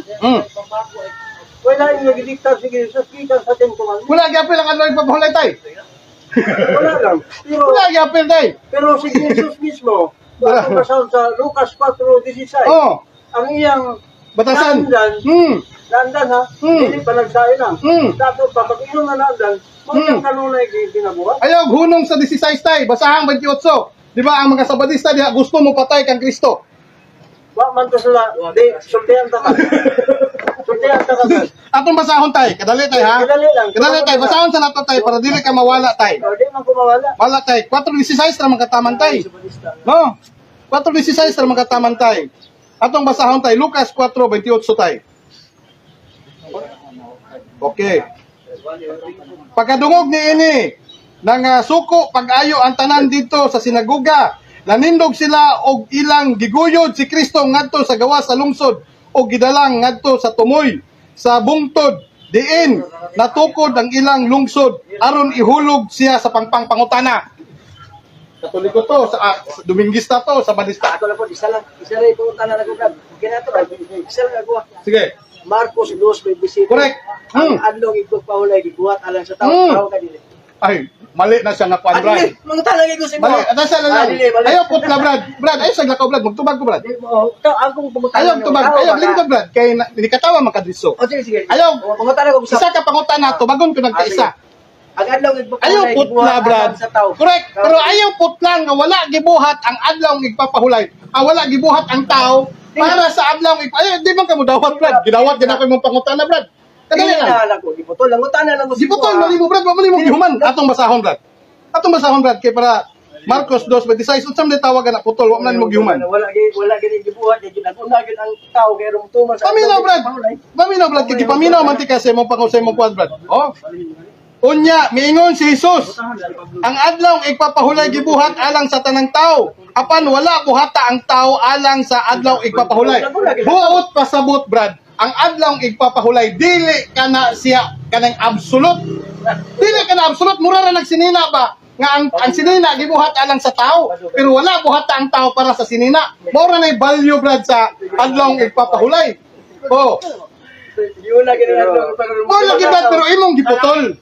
Wala yung nagdiktar si Ginisos, gikan sa Ten Commandments. Wala gyapil ang ano ipapahulay tay. Wala lang. Pero, Wala gyapil tay. pero si Jesus mismo, atong basahon sa Lucas 4:16, Oh, ang iyang batasan. landan ha, hindi pa nagsain lang. Dato pa, pag iyong nanandan, mga kanunay ginabuhat. Ayaw hunong sa 16 tay, basahang 28. Di ba ang mga Sabadista diha gusto mo patay kang Kristo. Wa man to sila. Di, sultihan ta ka. Sultihan ta ka. Atong basahon tay, kadali tay ha. Kadali lang. Kadali tay, basahon sa nato tay para dili ka mawala tay. O, di man ko mawala. Wala tay, 4:16 ra man kataman tay. No? 4:16 ra man kataman tay. Atong basahon tay, Lucas 4:28 tay. Okay. Pagkadungog ni ini nang suko pag-ayo ang tanan dito sa sinagoga, nanindog sila og ilang giguyod si Kristo ngadto sa gawas sa lungsod o gidalang ngadto sa tumoy sa bungtod diin natukod ang ilang lungsod aron ihulog siya sa pangpangpangutana. Katoliko to sa Dominguista to sa Badista. Ako lang po, isa lang yung punta na nagugab. Ginato ka, isa lang ako. Sige. Marcos 2:27. Correct. Ang adlong igpagpahulay, giguhat alang sa tao. Hmm. Tao ka dili. Ay, mali na siya nga kuan Brad. Dili, mga talang ko si mo. Mali, ada siya lang. Dili, mali. Ayaw putla Brad. Brad, ayaw sa lakaw Brad, magtubag ko Brad. Di mo, akong pumunta. Ayaw tubag, ayaw lingkod Brad kay hindi katawa makadriso. O sige, sige. Ayaw. Pumunta na ko sa Isa ka pangutana tubagon ko nagkaisa. ang adlong igpagpahulay. Ayaw putla giguhat Brad. alang sa tao. Correct. Pero ayaw putla nga wala gibuhat ang adlaw ng igpapahulay. Wala gibuhat ang tao para sa adlaw ng ayaw di man ka mo dawat Brad. Gidawat gid ako imong pangutana Brad. Kadali Dili lang. na lang ko, giputol lang utana lang ko. Di putol mali mo Brad, mali mo gihuman. Atong basahon Brad. Atong basahon Brad kay para Marcos 2:26 unsam ni tawagan na putol wa man mo gihuman. Wala gid gibuhat, gid naguna gid ang tao kay rong tuman sa. Paminaw Brad. Paminaw Brad kay paminaw man ti kasi mo pangusay mo kuan Brad. Oh. Unya, miingon si Jesus, ang adlaw igpapahulay gibuhat alang sa tanang tao. Apan wala buhata ang tao alang sa adlaw igpapahulay. Buot pasabot Brad, ang adlaw igpapahulay dili kana siya kanang absolute. Dili kana absolute, mura ra nagsinina ba nga ang sinina gibuhat alang sa tao, pero wala buhata ang tao para sa sinina. Mao ra nay value Brad sa adlaw igpapahulay. Oh, Yun na gid ang mo lagi Brad pero imong giputol.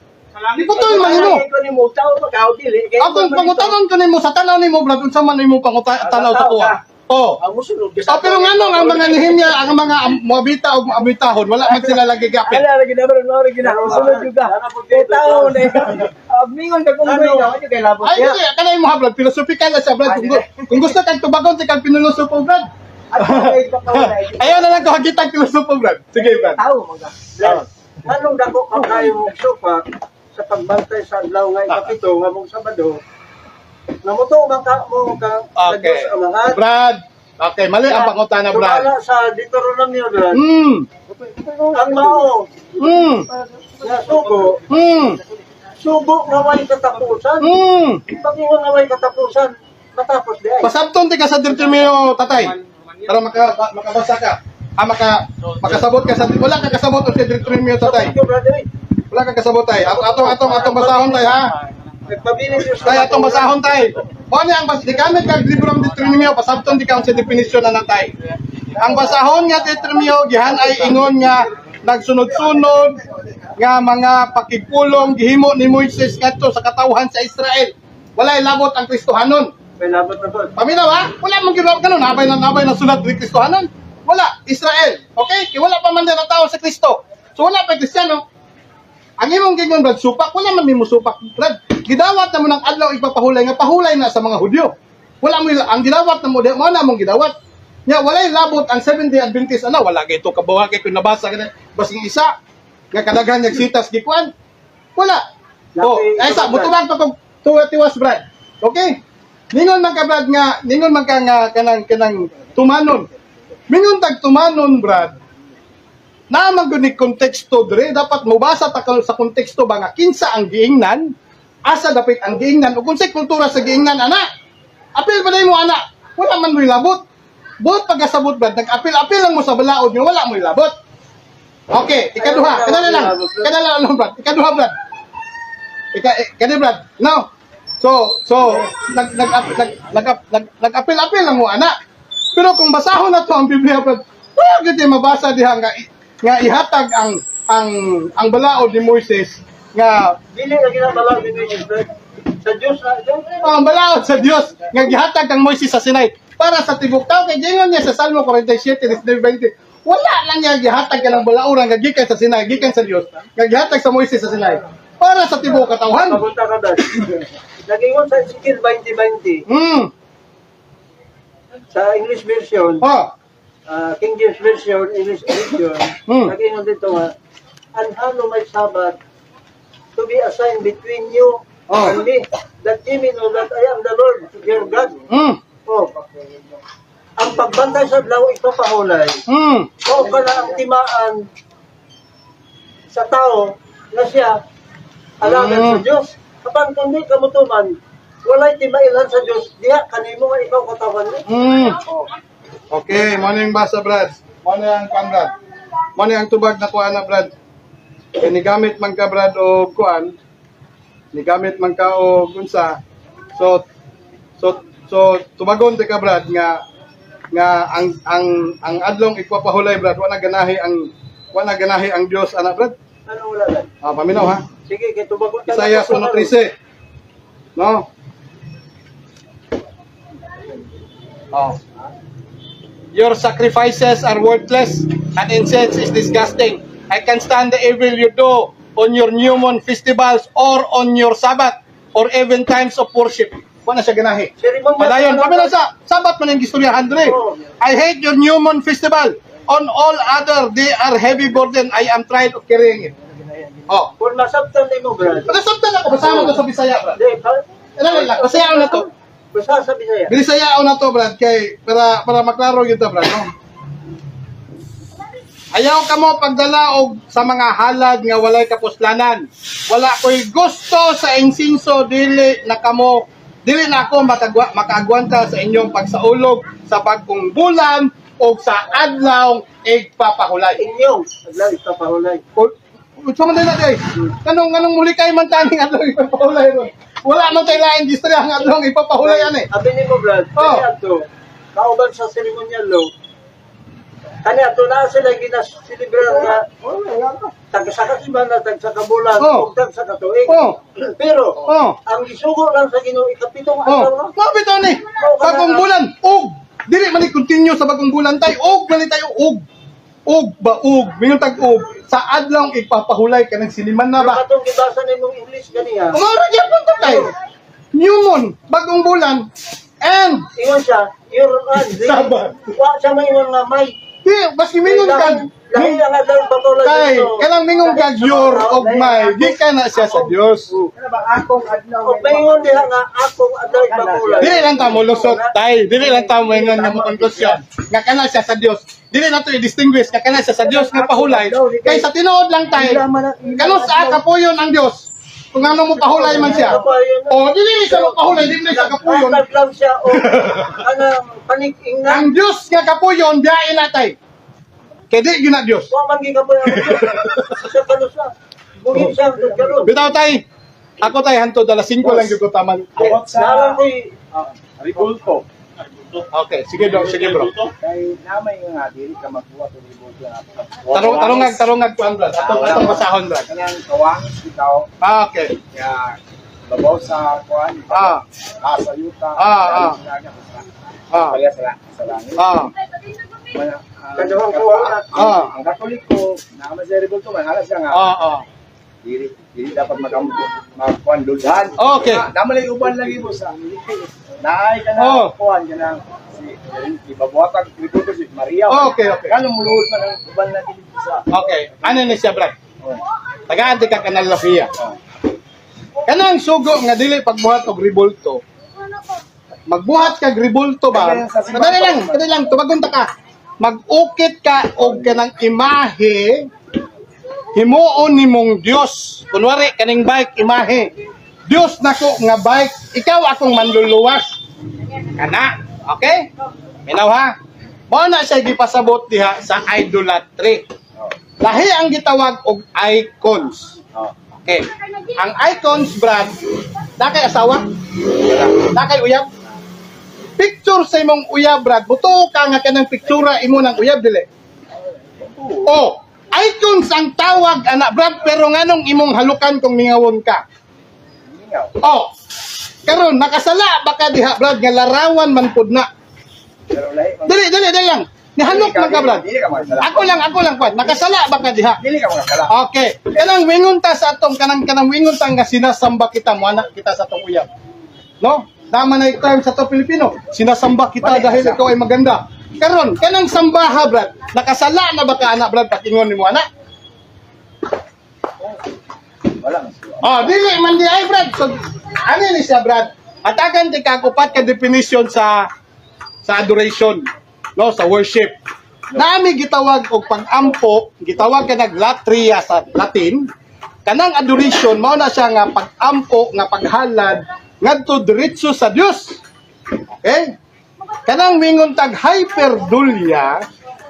Giputol man imo. ko ni mo tao pagkaw dili. Atong pangutanon ko nimo sa tanaw nimo Brad unsa man imo pangutanaw sa kuha. Oh. Ang musulog. Pero ngano ang mga Nehemia, ang mga Moabita o Abitahon, wala man sila lagi gapit. Kala lagi na ron gina. Musulog juga. Kay tao na. Abningon ka kung ano ka kay labot Ay, ya. hindi, kanay mo ha, Brad, philosophical na siya, Brad. Kung gusto kang tubagon, si kang pinulosopo, Brad. Ayaw na lang ko hagitang pilosopo, Brad. Sige, Brad. Tao mga. Anong dako ka kayo mo sopa sa pagbantay sa adlaw nga ikapito nga mong Sabado? Namuto man ka mo ka Okay. sa amahan. Brad. Okay, mali ang pangutana, Brad. Sumala sa Deuteronomio Brad. Ang mao nga sugo nga may katapusan. Pag-ingon nga may katapusan, matapos di ay. Pasabton ti ka sa Deuteronomio, tatay. Para makabasa ka. Makasabot ka sa wala ka kasabot sa Deuteronomio, tatay. Thank you, brother. Wala ka kasabot tay. Atong basahon tay ha. Nagpabilis yung Tay atong basahon tay. Mo ni ang di kami kag libro ng Deuteronomio pasabton di kaon sa definition na natay. Ang basahon nga Deuteronomio gihan ay ingon nga nagsunod-sunod nga mga pakigpulong gihimo ni Moises ngadto sa katawhan sa Israel. Walay labot ang Kristohanon. may labot na po. Paminaw ha? Wala mong ginawa ganun. Nabay na sunod ni Kristohanon. Wala. Israel. Okay? Kaya wala pa man din ang tao sa Kristo. So wala pa Kristiyano. Ang imong gingon Brad, supak. Wala man mo supak. Brad, gidawat na mo ng adlaw ipapahulay nga pahulay na sa mga Hudyo. Wala mo ang gidawat na mo, mo na mong gidawat. Nya walay labot ang 7-day Adventist wala kay to kabawa kay kun nabasa kana basing isa nga kadaghan nagsitas gikuan. Wala. Oh, ay sa mutubag pa kog tuwas Brad. Okay? Ningon man ka Brad nga, ningon man ka nga kanang tumanon. Mingon tag tumanon Brad. Naman gud ni konteksto dire dapat mobasa ta sa konteksto ba nga kinsa ang giingnan, asa dapat ang giingnan ug unsay kultura sa giingnan ana. Apil ba mo ana? Wala man mo ilabot. Buot pagkasabot Brad, nag-apil-apil lang mo sa balaod nga wala mo ilabot. Okay, ikaduha, kadala lang Brad. Ikaduha Brad. Kani Brad. No. So nag-apil-apil lang mo ana. Pero kung basahon na to ang Biblia Brad, gid mabasa diha nga ihatag ang balaod ni Moises nga Dili na ginabalaw ni Jesus Brad. Sa Diyos na Diyos. ang balaod sa Dios nga gihatag kang Moises sa Sinai para sa tibok tao kay gingon niya sa Salmo 47:20 wala lang niya gihatag kanang balaoran nga gikan sa Sinai gikan sa Dios nga gihatag sa Moises sa Sinai para sa tibok katawhan. Papunta ka Brad. Nagingon sa Ezekiel 20:20 sa English version. Oh, King James Version, English Version, nag-ingon dito nga, and how my Sabbath to be assigned between you and me, that ye may know that I am the Lord, your God. Oh, ang pagbantay sa adlaw ipapahulay. O kana ang timaan sa tao na siya alagad sa Dios. Kapag kundi kamutuman, walay timailhan sa Dios, diha kanimo nga ikaw katawan ni. Okay, mo na yung basa, Brad. Mo na yung kuan, Brad. Mo na yung tubag na kuan na, Brad. Kaya nigamit man ka, Brad, o kuan. Nigamit man ka o gunsa. So tubagon ka, Brad, nga ang adlong ipapahulay, Brad, wala ganahi ang Dios, ana, Brad. Ano wala lang? Paminaw, ha? Sige, kay tubagon ka. Isaiah 1:13. No? Your sacrifices are worthless, and incense is disgusting. I can stand the evil you do on your new moon festivals or on your Sabbath or even times of worship. Wala siya ganahi. Padayon, kami lang sa Sabbath man yung gistorya, Andre. I hate your new moon festival. On all other, they are heavy burden. I am tired of carrying it. Kung masabtan mo, Brad. Nasabtan ako, basama ko sa Bisaya, Brad. Ano lang, Bisaya na to. Basta sa Bisaya. Bisaya na to, Brad, kay para maklaro yun to, Brad, no? Ayaw ka mo pagdala og sa mga halad nga walay kapuslanan. Wala ko'y gusto sa insinso, dili na ako makaagwanta sa inyong pagsaulog sa bagong bulan o sa adlaw igpapahulay. Inyong adlaw ipapahulay. Gusto man nila day. Kanong muli kay man taning adlaw ipapahulay ron. Wala man tay lain gistorya ang adlaw ipapahulay ani. Abi ni mo, Brad. Kani ato. Kauban sa seremonyal lo. Kani ato na sila gina-celebrar nga tag-sakasimban na tag-sakabulan o tag-sakatuig. Pero ang gisugo lang sa Ginoo ikapitong adlaw. Mabito ni. Bagong bulan og dili man i-continue sa bagong bulan tay og man tayo og mingon tag-og sa adlaw ipapahulay kanang siliman na ba? Katong gibasa nimong English ganiya. Umara gyapon to tay. New moon, bagong bulan. And Ingon siya, your Sabat. Wa siya maingon nga may. di baski mingon kag Lahi ang adlaw ipapahulay. tay kanang mingon kag your og may di ka na siya sa Dios. O maingon diha nga akong adlaw ipapahulay. Dili lang ta mo lusot tay, dili lang ta mo ingon nga mo konklusyon nga kana siya sa Dios. Dili na to i-distinguish nga kana siya sa Dios nga pahulay. Kay sa tinuod lang tay, kano sa kapuyon ang Dios. Kung ano mo pahulay man siya. O dili siya mo pahulay, dili siya kapuyon. Patag lang siya o kanang panig-ingnan. Ang Dios nga kapuyon diay natay. Kay di gyud na Dios. Wa man gigapoy ang Diyos. Sa kanus na. Bugin siya ang karon. Bitaw tay. Ako tay hanto dala 5 lang gyud ko taman. Nalang ko'y Ribulto. Okay, sige bro, sige bro. kay namay nga dili ka magbuhat og libot nga. Tarungag kuan brad. Atong basahon brad. Kanang kawangis bitaw Okay. nga babaw sa kuan. Sa yuta. Kaya sa langit. Kaduhang ko ang Katoliko na maseribol to man halas nga dili dapat magkuan dulhan. Okay. Namalay uban lagi mo sa naay ka na kuan kanang si babuhatag tribute si Maria. Okay. Kanang muluhod man ang uban na dili sa. Okay. Ano ni siya brad? Tagaan di ka kanal lafiya. Kanang sugo nga dili pagbuhat og ribulto. Magbuhat kag ribulto ba? Kadali lang, tumagon ta ka. Mag-ukit ka og kanang imahe himuon nimong Dios. Kunwari kaning bike imahe. Dios nako nga bike, ikaw akong manluluwas. Kana, okay? Minaw ha. Mao na siya gipasabot diha sa idolatry. Lahi ang gitawag og icons. Okay. Ang icons, brad, nakay asawa? Nakay uyab? Picture sa imong uyab, brad. Buto ka nga kanang pictura imo ng uyab, dili? Oh, icons ang tawag, anak, brad, pero nganong imong halukan kung mingawon ka? Oh, karon nakasala baka diha, brad, nga larawan man pud na. Dili lang. Nihalok man ka, brad. Ako lang, kwad. Nakasala baka diha? Dili ka makasala. Okay. Kanang wingon ta sa atong kanang wingon ta nga sinasamba kita mo anak kita sa atong uyab. No? Tama na yung term sa to Pilipino. Sinasamba kita dahil ikaw ay maganda. Karon, kanang sambaha, Brad. Nakasala na ba ka anak, Brad, patingon ni mo anak? Wala man. Oh, dili man di ay, Brad. So, ano ni siya, Brad? Atagan di kakupat ka definition sa adoration, no, sa worship. Nami gitawag og pag-ampo, gitawag ka latria sa Latin. Kanang adoration mao na siya nga pag-ampo nga paghalad ngadto diretso sa Dios. Okay? Kanang mingon tag hyperdulia,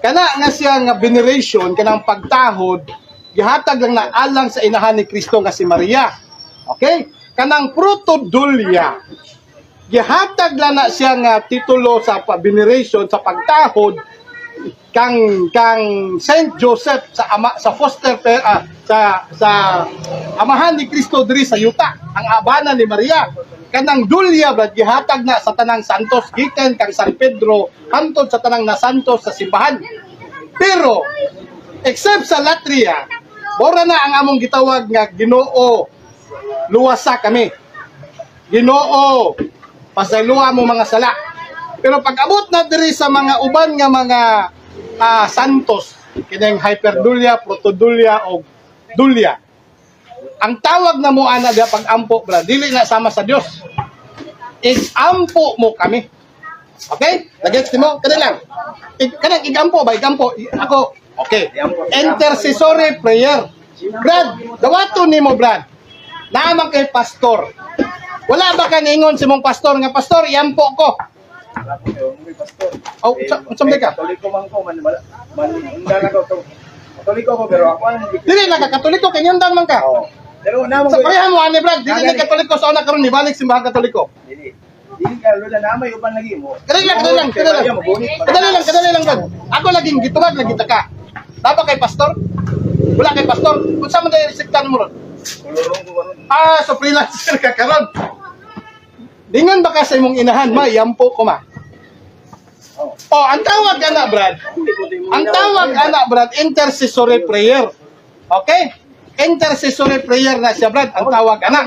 kana nga siya nga veneration, kanang pagtahod, gihatag lang na alang sa inahan ni Kristo nga si Maria. Okay? Kanang protodulia, gihatag lang na siya nga titulo sa veneration sa pagtahod kang Saint Joseph sa foster sa amahan ni Kristo diri sa yuta, ang abana ni Maria. Kanang dulya Brad, gihatag na sa tanang santos gikan kang San Pedro hantod sa tanang na santos sa simbahan. Pero except sa latria, mora na ang among gitawag nga Ginoo, luwasa kami. Ginoo, pasayloa mo mga sala. Pero pag abot na diri sa mga uban nga mga santos, kining hyperdulia, protodulia o dulia, ang tawag na mo ana diha pag-ampo, Brad, dili na sama sa Dios. Igampo mo kami. Okay? Nagets mo? Kada lang. Kanang igampo ba? Igampo. Ako. Okay. Intercessory prayer. Brad, dawato nimo, Brad. Naman kay pastor. Wala ba ka ningon si mong pastor nga, pastor, iampo ko. Oh, unsa ka? Katoliko man ko, man ko to. Katoliko ko, pero ako ang Dili na ka katoliko kay nyundan man ka. Oo. Pero na mo Sa pareha mo ani, Brad, dili ni katoliko sa una karon ni balik simbahan katoliko. Dili ka lola na may uban lagi mo. Kadali lang. Kadali lang, Brad. Ako laging gituwag lagi taka. Dapat kay pastor? Wala kay pastor. Unsa man dai resektan mo ron? Kulurong ko karon. So freelancer ka karon. Dingon ba ka sa imong inahan, ma, yampo ko ma. Oh, ang tawag ana, Brad. Ang tawag ana, Brad, intercessory prayer. Okay? Intercessory prayer na siya, Brad. Ang tawag ana.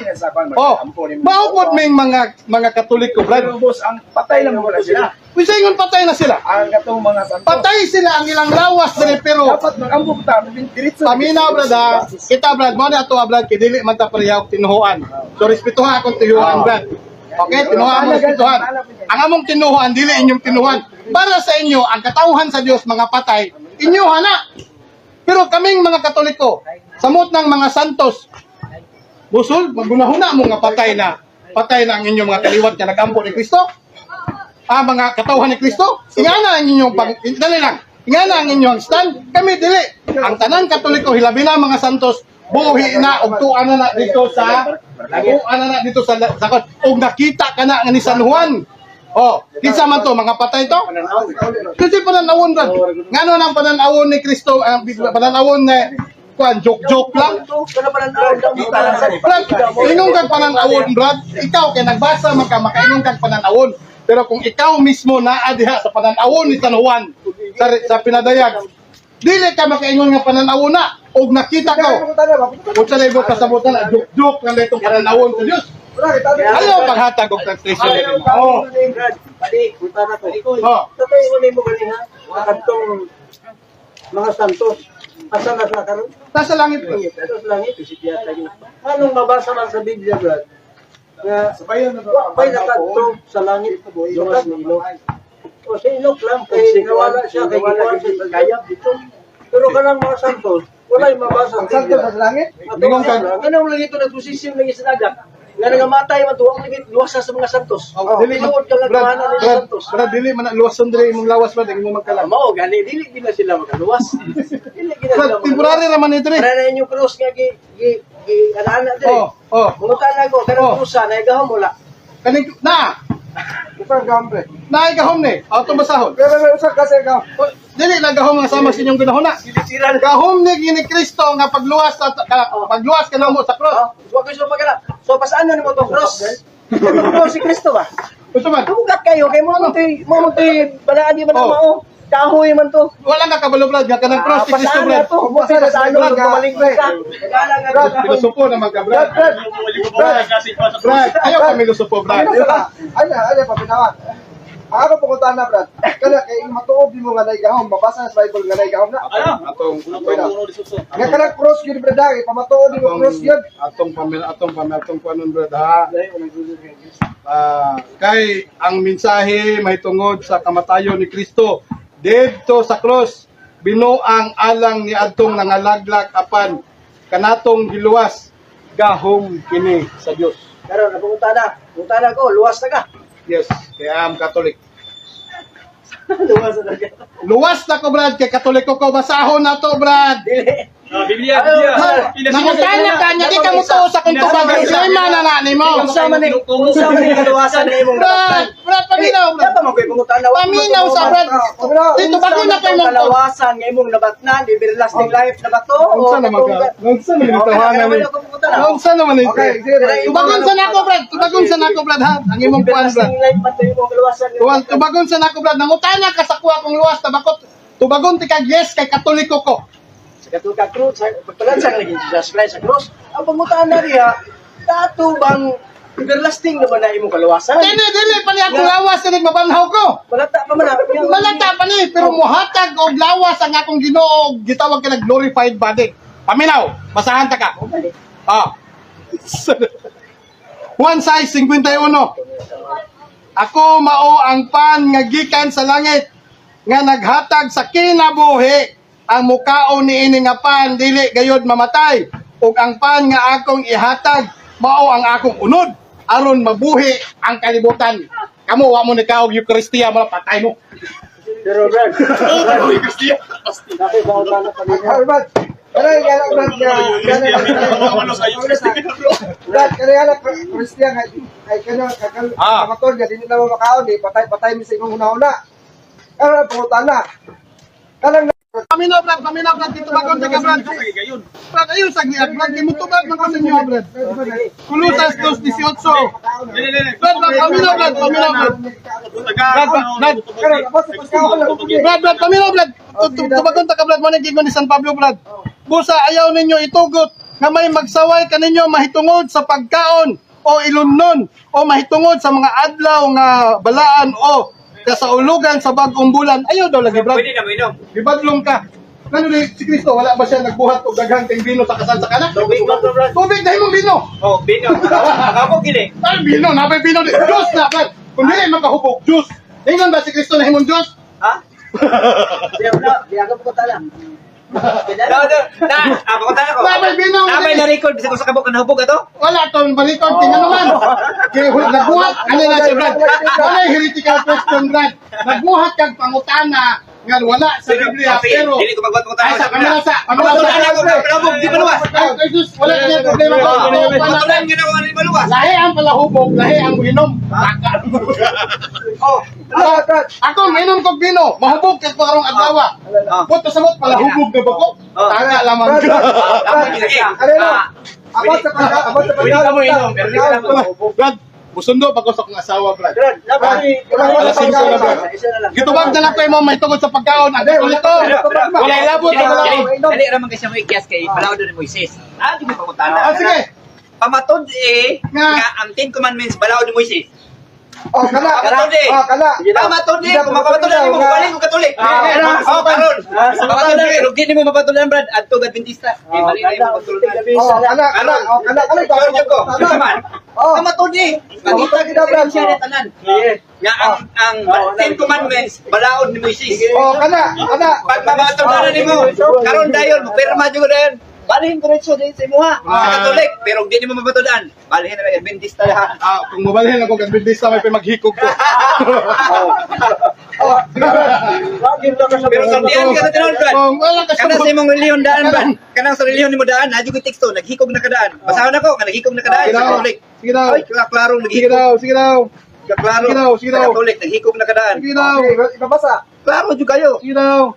Oh, maupod ming mga Katoliko, Brad. Pero boss, ang patay lang wala sila. Kung ingon patay na sila. Ang katong mga santo. Patay sila ang ilang lawas dili pero Dapat mag-ambok ta, diretso. paminaw, Brad, ha? Kita, Brad, mo na ito, Brad, kay dili man ta pareha og tinuhuan. So respetuha akong tinuhuan, Brad. Okay, tinuhan mo, respetuhan. Ang among tinuhan, dili inyong tinuhan. Para sa inyo, ang katauhan sa Dios mga patay, inyo hana. Pero kaming mga Katoliko, samot ng mga santos, busol, magunahuna mo nga patay na ang inyong mga kaliwat na nag-ampo ni Kristo. Mga katauhan ni Kristo, ingana ang inyong dali lang. Ingana ang inyong stand, kami dili. Ang tanan Katoliko, hilabi na mga santos, buhi na og tuan na dito sa og nakita ka na nga ni San Juan. Oh, kinsa man to mga patay to? Kasi pananawon Brad. Ngano nang pananawon ni Kristo, ang pananawon na joke lang. Brad, ingon kag pananawon, Brad. Ikaw kay nagbasa man ka makaingon kag pananawon. Pero kung ikaw mismo naa diha sa pananawon ni San Juan sa pinadayag, dili ka makaingon nga pananawon na og nakita ko. Unsa na ibot kasabutan, joke lang itong pananawon sa Dios. Ayaw paghatag og translation nila. Oh. Padi, punta na to. Oh. Tatay mo ni mo gali ha. Kadtong mga santos. Asa na sa karon? Nasa langit ko. Pero sa langit isipya tayo. Anong mabasa man sa Biblia, Brad? Nga pay nakadto sa langit lukas ni Ilo. O sa Ilo lang kay nawala siya kay gikuan sa kayab dito. Pero kanang mga santos, wala yung mabasa sa Biblia. Sa langit? Bingong kag Anong lagi ito nagposisyon lagi sa dagat? Nga nangamatay man tuwang lagi luwas sa mga santos. dili Tinuod ka lang kuhanan ng santos. Brad, dili man luwason diri imong lawas Brad, imong magkalam. Mao gani dili gina sila makaluwas. Dili gina sila. Brad, temporary ra man ito rin. Para na inyong cross nga gi ana diri. Oh. Mungutan na ko kanang krusa na igahom wala. Kaning na. Upang gambre. Naay gahom ni. Auto basahon. Pero usa kasi ka. Dili na gahom nga sama sa inyong ginahuna. Silisiran. Gahom ni gini Kristo nga pagluwas ka na mo sa cross. Wa ko so pagala. So pasaan na nimo tong cross? Ito po si Kristo ba? Gusto man. Tumugat kayo kay mo mo balaan di man Oh. mao. Kahoy man to. Wala ka kabalo Brad, nga kanang cross ni Kristo Pasaan na Brad. to. Basta sa ano gumaling ka. Nagala Brad, nga. filosopo naman ka Brad. Brad, ayaw ka filosopo Brad. Ano pa pinawa? Ako pumunta na, Brad. Kana kay matuod mo nga naigahom, mabasa sa Bible nga naigahom na. Atong Uno di suso. Nga kana cross yun, Brad, kay pamatuod mo cross yun. atong kuanon brad ha. Kay ang mensahe mahitungod sa kamatayon ni Kristo didto sa cross binuang alang ni adtong nangalaglag apan kanatong giluwas gahom kini sa Dios. Pero napunta na ko, luwas na ka. Yes, kaya am Catholic. Luwas na ka. Luwas na ko brad kay Katoliko ko basahon na to brad. Biblia. Nangutana ka nya di ka mo tuo sa kung tubag problema na nani mo. Unsa man ni kaluwasan ni imong Brad, paminaw brad. Dapat mo koy pumunta na. Paminaw sa brad. Dito ba ko na kay mo to? Kaluwasan nga imong nabatnan, everlasting life na ba to? Unsa naman ka? Unsa naman tawanan ni? Unsa naman ni? Okay, sige. Tubagon sa nako brad. Tubagon sa nako brad ha. Ang imong kuan brad. Everlasting life ba to imong kaluwasan? Tubagon sa nako brad. Nangutana ka sa kuha kong luwas tabakot. Tubagon ti kag yes kay Katoliko ko. Katul ka cruz, pagtalan sa lagi just Christ sa cross. Ang pamutaan na riya, dato bang everlasting na ba na imong kaluwasan? Dili pa niya akong lawas na nagmabanhaw ko. Malata pa man. Malata pa ni pero muhatag og lawas ang akong Ginoo gitawag ka na glorified body. Paminaw, basahan ta ka. Ah. Juan 6:51. Ako mao ang pan nga gikan sa langit nga naghatag sa kinabuhi. Ang mukaon ni ini nga pan dili gayud mamatay ug ang pan nga akong ihatag mao ang akong unod aron mabuhi ang kalibutan. Kamo wa mo ni kaog Eucharistia mo patay mo. Pero Brad, Eucharistia. dati ba ako na pa Brad? Kanang yana Brad nga, Brad, kanang yana Christian ay kanang kakaton nga dili na mo makaon di patay mi sa imong una-una. Kanang pumunta na. Kanang Paminaw brad dito bagon ta ka brad. Brad ayun sa giat brad mo tubag man ko sa inyo brad. Kulutas 2:18. Brad paminaw brad. Brad paminaw brad. Tubagon ta ka brad mo naging ni San Pablo brad. Busa ayaw ninyo itugot nga may magsaway kaninyo mahitungod sa pagkaon o ilunnon o mahitungod sa mga adlaw nga balaan o kasaulugan sa bagong bulan. Ayaw daw lagi brad. Pwede na mo inom. Gibadlong ka. Ano ni si Kristo wala ba siya nagbuhat og daghang kay bino sa kasal sa kanak? Tubig ba to, Brad? Tubig dahil mong bino. Oh, bino. Ako gini. Ay bino, napay bino di. Diyos na brad. Kung dili makahubog Diyos. Ingon ba si Kristo na himong Diyos? Ha? di ako pumunta na. Ako tayo ko. Napay bino. Napay na record bisa ko sa kabuk na hubog ato. Wala tong balikod tingnan naman. Kay nagbuhat ano na si Brad. Wala heretical question Brad. Nagbuhat kag pangutana nga wala sa Biblia pero Dili ko magbuhat mo tayo ay sa Biblia. kamera sa Pamatulan ako kabuk di maluwas. Ay Jesus wala na problema ko. Pamatulan gyud ako ni maluwas. Lahi ang palahubog, lahi ang inom. Baka. Brad, Ako minom kog bino, mahubog kag parang adlaw. Puto sa mot palahubog na bako. Tanga lamang ka. abot sa Pwede ka mo inom, pero di ka naman. Brad, musundo pa ko sa akong asawa, Brad. Alas 5 na, Brad. Gitubag na lang ko mo may tungod sa pagkaon. Ang ito. Wala ilabot na wala. Dali raman kasi mo ikyas kay balaod ni Moises. Ah, di mo pangutana. Ah, sige. Pamatod Nga. nga ang 10 commandments balaod ni Moises. Oh, kana. Pamatod Pamatod kung mapamatod mo balik mo Katolik. Oh, karon. Pamatod pero di mo mapatulan Brad adto Adventista. Di bali na mo patulan. Oh, kana. George ko. Naman. Pamatod ni. Makita kita Brad siya tanan. Nga ang 10 commandments balaod ni Moises. Oh, kana. Pag mamatod na nimo karon dayon mo pirma jud dayon. Balihin diretso din sa imuha. Sa Katolik pero di mo mapatulan. Balihin na Adventista ha. Kung mabalhin ako kag Adventista may maghikog ko. Pero sa diyan ka sa tinuod Brad. Wala ka Kana sa imong reliyon daan ba? Kanang sa reliyon nimo daan, adyo ko teksto, naghikog na kadaan. Basahon ako, nga naghikog na kadaan sa Katolik. Sige daw. Ay, klaro Sige naghikog. daw, sige daw. Klaro. Sige daw. Sa Katolik naghikog na kadaan. Sige daw. Ibabasa. Klaro jud kayo. Sige daw.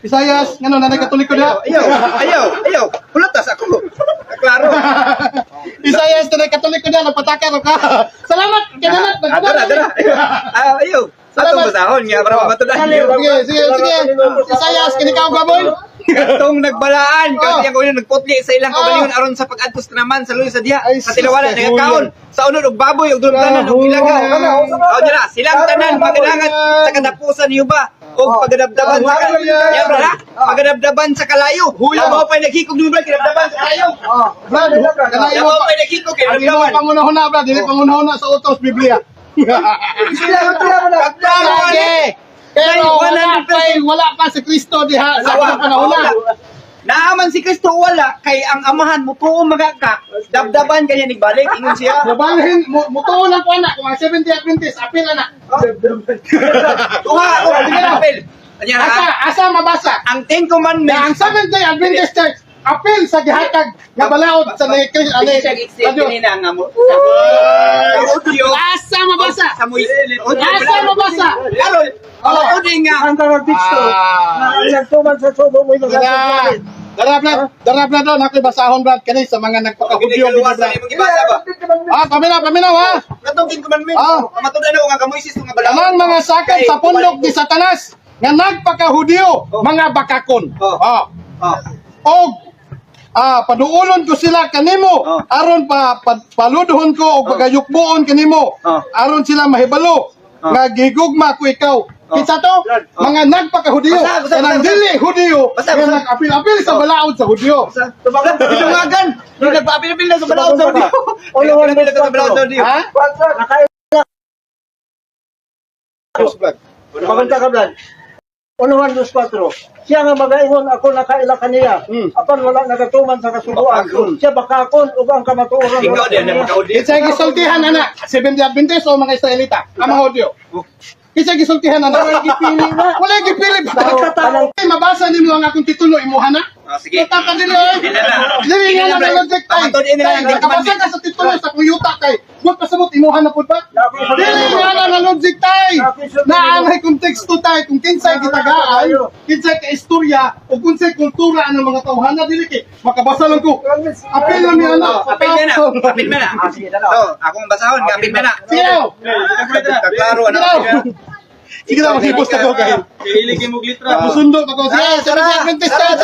Isayas, ngano nanay Katoliko na? Ayaw. Hulatas ako. Klaro. Isayas nanay Katoliko na nagpataka ka. Salamat, kanalat. Adara. Ayaw. Sa Salamat. basahon nga para matudan. Sige. Isayas, kini ka baboy. Katong nagbalaan, Oh. kasi ako yun nagputli sa ilang kaugalingon aron sa pag-adtos naman sa luyo sa diha. Ay, Sa tilawala, sus, nagakaon. Sa unod, og baboy, og durog tanan, og ilaga. O dira, silang tanan, magalangat sa kadapusan niyo ba? O pagadabdaban sa kalayo. Yan, brad, ha? Pagadabdaban sa kalayo. Labaw pa'y naghikog niyo, brad, kinabdaban sa kalayo. Brad, kana imo Labaw pa'y naghikog, ang imo kinabdaban. pangunahuna, Brad, dili pangunahuna sa utos Biblia. Lagi! Pero wala 100%. pa si Kristo diha sa unang panahuna. Naaman si Kristo wala kay ang amahan mo tuo magaka dabdaban kanya nigbalik ingon siya. Nabalhin mutuon lang ko anak kung ang 70 Adventist apil anak. Tuha ako apel. Anya Asa ha? asa mabasa. Ang Ten Na ang Commandments. 70 Adventist Church apil sa gihatag nga balaod sa ni Asa mabasa. Sa muy. Asa mabasa. Karon, Oh. tuding nga. Ang taragdiksto. Nagtuman sa sobo mo ito. Darab na doon, ako'y basahon, Brad, kani sa mga nagpakahudyo. Kaluwasan sa imong gibasa ba? Paminaw, ha? Katong Ten Commandments. Ah. Matudan ako nga kamoisis nga balaod. Kanang mga sakit sa pundok ni Satanas, nga nagpakahudyo, mga bakakon. Oh. Og, paduulon ko sila kanimo, Oh. aron paluduhon ko, o pagayukbuon kanimo, Oh. aron sila mahibalo, nga gigugma ko ikaw. Kitsa to, mga nagpakahudyo, Basta, kanang basta. dili hudyo, Basta, nga basta. nag-apil-apil sa balaod sa hudyo. Tubagan, idungagan. Yung nagpaapil-apil na sa balaod sa audio. Ulo, Nagpaapil na sa balaod sa audio. Ha? Pagunta ka, Brad. 1:4. Siya nga magaingon ako nakaila kaniya. Apan wala nagatuman sa kasubuan. Bakakon. Siya bakakon ug ang kamatuoran. Ikaw din ang makaudit. Kitsa gisultihan, anak, 70 Adventist o mga Israelita, ang mga hudyo. Kitsa gisultihan, anak. Wala gipili na. Wala gipili ba? Tanong. Ay, mabasa nimo ang akong titulo imuha na. Sige. Kita ka dili oy. Dili na. Dili nga na project tay. Pamatod din nila ang Nakabasa ka sa titulo sa kuyuta kay. Buot pasabot imuha na pud ba? Dili nga na logic tay. Na ang konteksto tay kung kinsay gitagaan, kinsay ka istorya o kinsay kultura ang mga tawhana dili kay makabasa lang ko. Apil na mi ana. Apil na na. Apil na na. So, akong basahon, apil na na. Sige daw. Kaklaro, ano? Sige daw maghibos ka ko kay. Ihiligin mo glitra. Musundo pa ko. Sige, Tara. Adventist Church.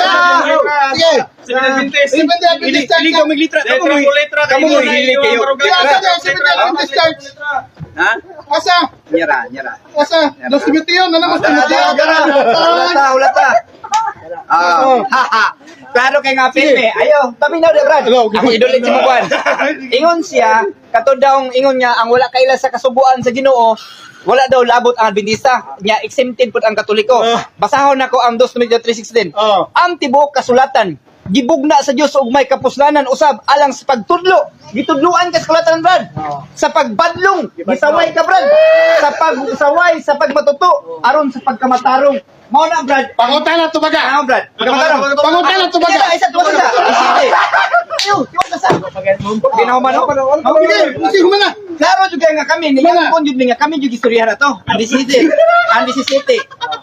Sige. Adventist. Adventist Church. Hindi ko may litra. Letra Kamu mo letra. Kamu mo hilig kayo. Adventist Church. Ha? Asa? Nyara. Asa? Los Timoteo, na naman Timoteo. Hulata. Klaro kay nga apil me. Ayaw, paminaw na Brad. Ako idolit si Mubuan. Ingon siya, katod daw ingon niya, ang wala kaila sa kasubuan sa Ginoo, wala daw labot ang Adventista. Nya exempted pud ang Katoliko. Basahon nako ang 2 Timoteo 3:16. Ang tibuok kasulatan gibugna sa Dios og may kapuslanan usab alang sa pagtudlo. Gitudluan ka sa kasulatan, Brad. Sa pagbadlong, gisaway ka, Brad. Sa pagsaway, sa pagmatuto aron sa pagkamatarong. Mao na, Brad. Pangutan na tubaga. Ano, Brad? Pagkamatarong. Pangutan na tubaga. Isa tumaga sa. Ayaw, tiwag na sa. Ginahuman ako. Sige, sige humana. Klaro juga nga kami, Mana? niya jud nga kami jud istorya na to. Ang 17.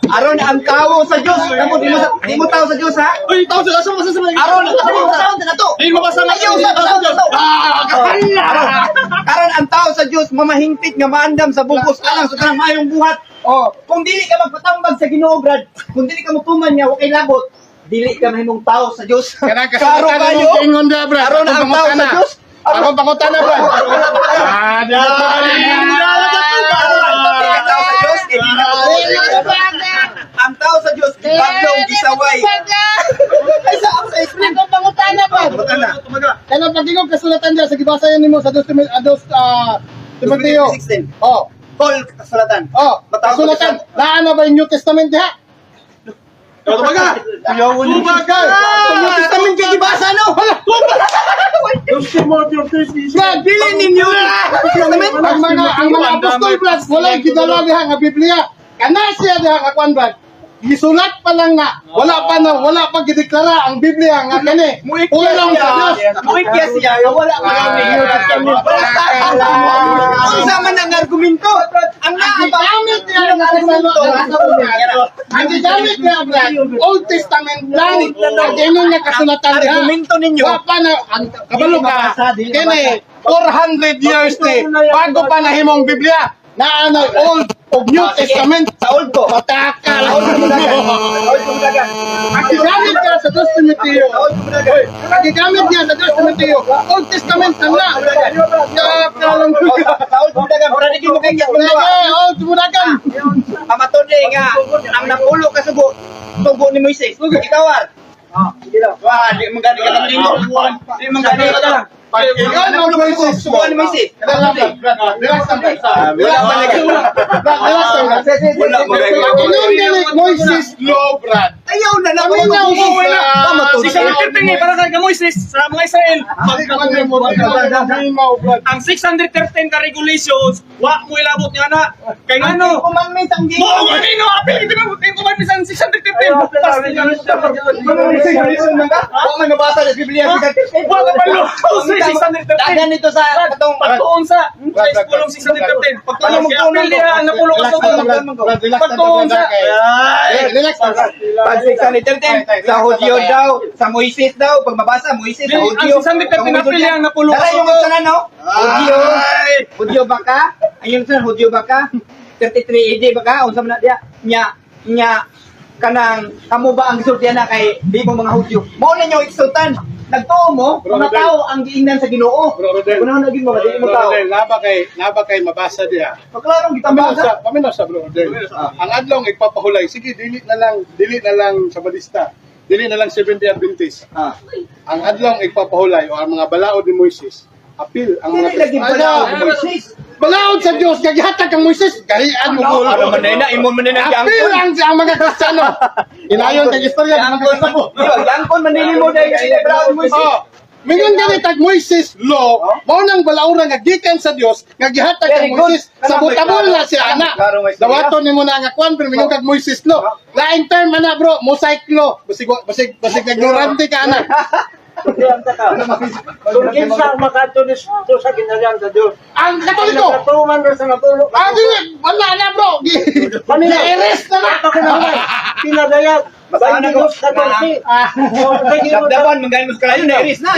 Aron ang tawo sa Dios. Kamo di mo tawo sa Dios ha? Uy, tao sila sa mga Aron ang tawo sa Dios na to. Hindi mo kasama Ayaw sa Aron ang tao sa Dios mamahingpit nga maandam sa bugos alang sa kanang mayong buhat. Kung dili ka magpatambag sa Ginoo, Brad, kung dili ka mutuman niya, wa kay labot, dili ka mahimong tao sa Dios. Kanang Klaro kasulatan kayo. mo ingon da, Brad. Aron ang tao sa Dios. Ako pangutan na, Brad. Ang tao sa Dios, bagong gisaway. Ay, sa explain ko pangutana pa. Pangutana. Kanang pagingog kasulatan diya sa gibasa yan nimo sa 2 Timoteo. 16. Oh. Paul kasulatan. Oh, kasulatan. Naa na ba yung New Testament diha? Tumaga. Tubaga. New Testament kay gibasa no. Brad, Dili ninyo. Testament. ang mga apostol, Brad, wala gidala diha nga Biblia. Kana siya diha nga kwan, Brad. Gisulat pa lang nga, wala pa gideklara ang Biblia nga kani. Ulong sa Dios. Muikya siya. Wala pa kami. Unsa man ang argumento? Ang Gamit niya ang argumento. Ang gamit niya, Brad, Old Testament lang. Ang inyo nga kasulatan diha. Argumento ninyo. Wa pa na, ang kabalo ka, kini 400 years ni, bago pa nahimong Biblia. Naa na Old o New Testament. Sa Laod ko. Pataka lang. Laod ko mudagan. Laod ko mudagan. Ang gigamit niya sa 2 Timoteo. Laod ko mudagan. Ang gigamit niya sa 2 Timoteo. Old Testament na na. Pataka lang. Laod ko mudagan. Para di mo kaya Old Tumudagan. Pamatod nga ang napulo ka sugo. Tugo ni Moises. Gitawar. Wah, di mengganti ka naman dito. Di mengganti ka lang. Yan ang Moises. Subuan ni Moises. Relax lang. Wala pa lagi. Wala magagawa. Inom ni Moises law, Brad. Ayaw na lang. Paminaw Si Sander ni para kay Moises sa mga Israel. Ang 613 ka regulations, wa mo ilabot nga na. Kay ngano? Commandments ang Mo kanino apil ito mo kay kuman bisan 613. Huwag man nabasa sa Biblia. Wa ka palo. 613. Dagan ito sa katong Pagtuon sa pulong 613. Pagtuon mo apil niya ang napulo ka Pagtuon sa Relax lang. Pag 613 sa Hudyo daw, sa Moises daw, pag mabasa Moises sa Hudyo. Ang 613 apil niya ang napulo Dala yung ka sana no? Hudyo baka? Ayun sa Hudyo baka? 33 AD baka? Unsa man na dia? Nya kanang kamo ba ang gisultihan na kay di mo mga Hudyo? Mao na nyo iksutan. Nagtuo mo, mga tao ang giingnan sa Ginoo. Bro Rodel. Kuno na gid mo dili mo tao. Rodel, naba kay mabasa diha. Paklarong gitambasa. Paminaw sa Bro Rodel. Ang adlaw igpapahulay, sige dili na lang sa balista. Dili na lang 70 Adventist. Ah. Ang adlaw igpapahulay o ang mga balaod ni Moises. Apil ang mga Dili lagi pala Moises. Balaod sa Dios kay gihatag kang Moises, garian mo ko. Ano man na imon man na Apil ang mga Kristiyano. Inayon kay istorya ng mga Kristiyano. Yangkon manili mo dahil kasi bravo mo si. Oh, mingon gani tag Moises law, mao nang balaura nga gikan sa Dios nga gihatag kang Very good. Moises sa butabol na si ana. Klaro, may Dawaton nimo na nga kwan pero mingon kag Moises law. Laing term man na bro, mosaic law. Basig ignorante ka ana. Kung kinsa makadunis to sa ginalian sa Diyos. Ang Katoliko. Natuman rin sa napulo. Dili, wala na bro. Iris na na. Pinadayag. Basahan ako. Ba't sa Diyos? Dabdaban manggayon mo sa kalayo na iris na.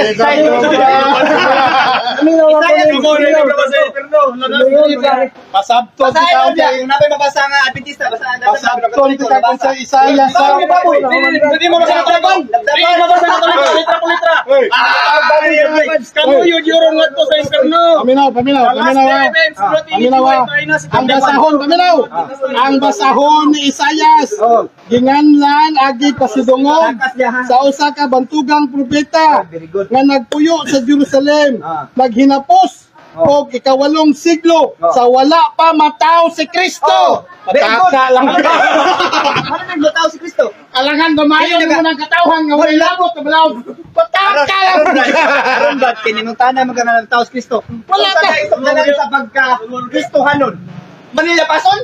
Pasabton si Basahin tao mo diya. Yung napay mabasa nga Adventista. Basahan natin. Pasabton si tao sa Isaiah sa Hindi mo mabasa ka Hindi mo mabasa ka litra po litra. Kamu yun yung nga to sa interno. Paminaw ang basahon, paminaw. Ang basahon ni Isayas. Ginganlan agi pasidungog sa usa ka bantugang propeta nga nagpuyo sa Jerusalem. Naghinapos og ikawalong siglo sa wala pa matao si Kristo. Pataka lang. Ano nang matao si Kristo? Alangan gamayon mo ng katawhan nga wala labot na balaod. Pataka lang. Aron ba kinimutana magana ng tao si Kristo? Wala Unsa ka. ka isugdanan sa pagka Kristohanon? Manila pason?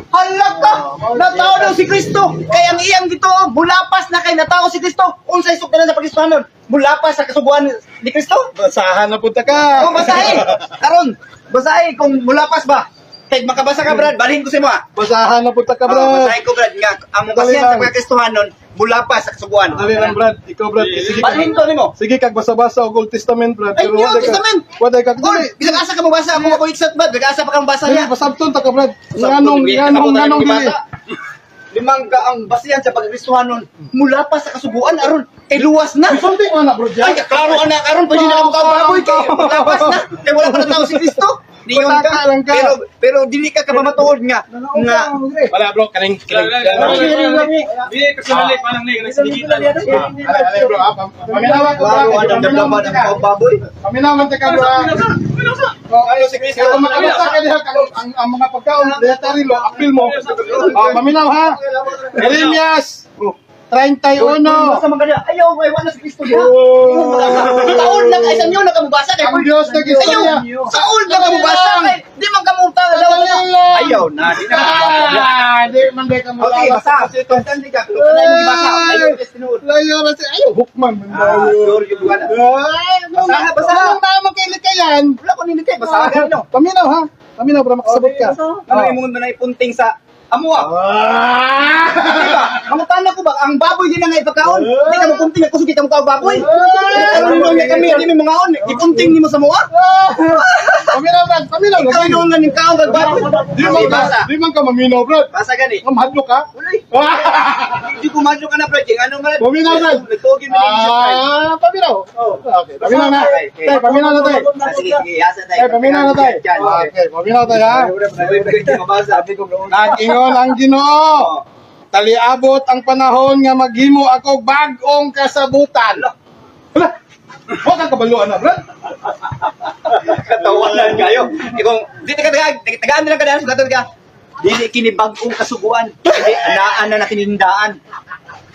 Halaka! Natao daw si Kristo! Kaya ang iyang dito, mulapas na kay natao si Kristo! Unsa isugdanan sa pagkristohanon? Mulapas sa kasubuan ni Kristo? Basahan na punta ka. Kung basahin! Karon, basahin kung mulapas ba? Kahit makabasa ka, Brad, balhin ko sa mo, ah. Basahan na punta ka, Oh, bro. basahin ko, Brad, nga. Ang Dali basihan sa lang. pagkristohanon, mulapas sa kasubuan. Dali lang, Brad. Ikaw, Brad. Sige, Balhin ko nimo. sige kag basa-basa og Old Testament, Brad. Ay, New Testament! Waday kag Gol, bilang asa ka mabasa, ako excited ba? Bilang asa pa kang basa Sige, niya. pasabton ta ka, Brad. Sabton, Nganong dili. Limang ka ang basihan sa pagkristohanon, mulapas sa kasubuan, aron, kay luwas na. Something man na, bro. Ay, klaro anak, aron, pwede na ka baboy kay mulapas na. Kay wala pa na tao si Kristo. Diyon Pataka lang ka. pero dili ka kapamatuod nga Wala, bro. Kaning Hindi, personally, parang nagsigitan. bro. Paminawan ko, klaro Brad. ang damdaman ng mga baboy. Paminawan ta ka, bro. Ano si Kristo? Kung makabasa ka diha ang mga pagkaon, dietary law, appeal mo. Paminaw ha. Jeremias 31. Basta maganda, ayaw, may wala si Kristo diha. Oh. Taon lang ay sa inyo nakamubasa kay Ang Diyos nag-istorya. Sa old lang kamubasa kay di man kamunta ayaw na di na. Di man di ka mo. Okay, basa. Kasi constantly ka. Kung ano yung basa, ayaw ka sinuod. Layo na siya. Ayaw, hukman. Sure, yung buwan. Basahan, basahan. Anong naman kay Likayan? Wala ko nilikay, basahan no. Paminaw ha. Paminaw para makasabot ka. Ano yung mga na ipunting sa amua? Diba? Kamutana ko ba? Ang baboy din na nga ipagkaon. Hindi ka mapunting at kusog kita mo baboy. Pero nung kami, hindi mo mga on. Ipunting ni mo sa mua. Paminaw na. Brad, paminaw Ikaw lagi. yung ng kaon kagbabot. Di man ka maminaw, Brad. Basa gani. Mahadlo ka? Ulay. Hindi ko madlo ka na, Brad. Yung ano man. Paminaw, Brad. Nagtugin mo din siya. Paminaw. Okay, paminaw na. Tay, paminaw na tayo. Sige, sige. Yasa tayo. Tay, paminaw na tayo. Okay, paminaw tayo ha. Mabasa. Nag-ingon ang Ginoo. Taliabot ang panahon nga maghimo ako bag-ong kasabutan. Wala. Huwag kang kabaluan na, Brad. Katawanan kayo. Kung di tagaan nila kadaan sa gatod ka. Dili kini bag-ong kasuguan. Hindi anaan na nakinindaan.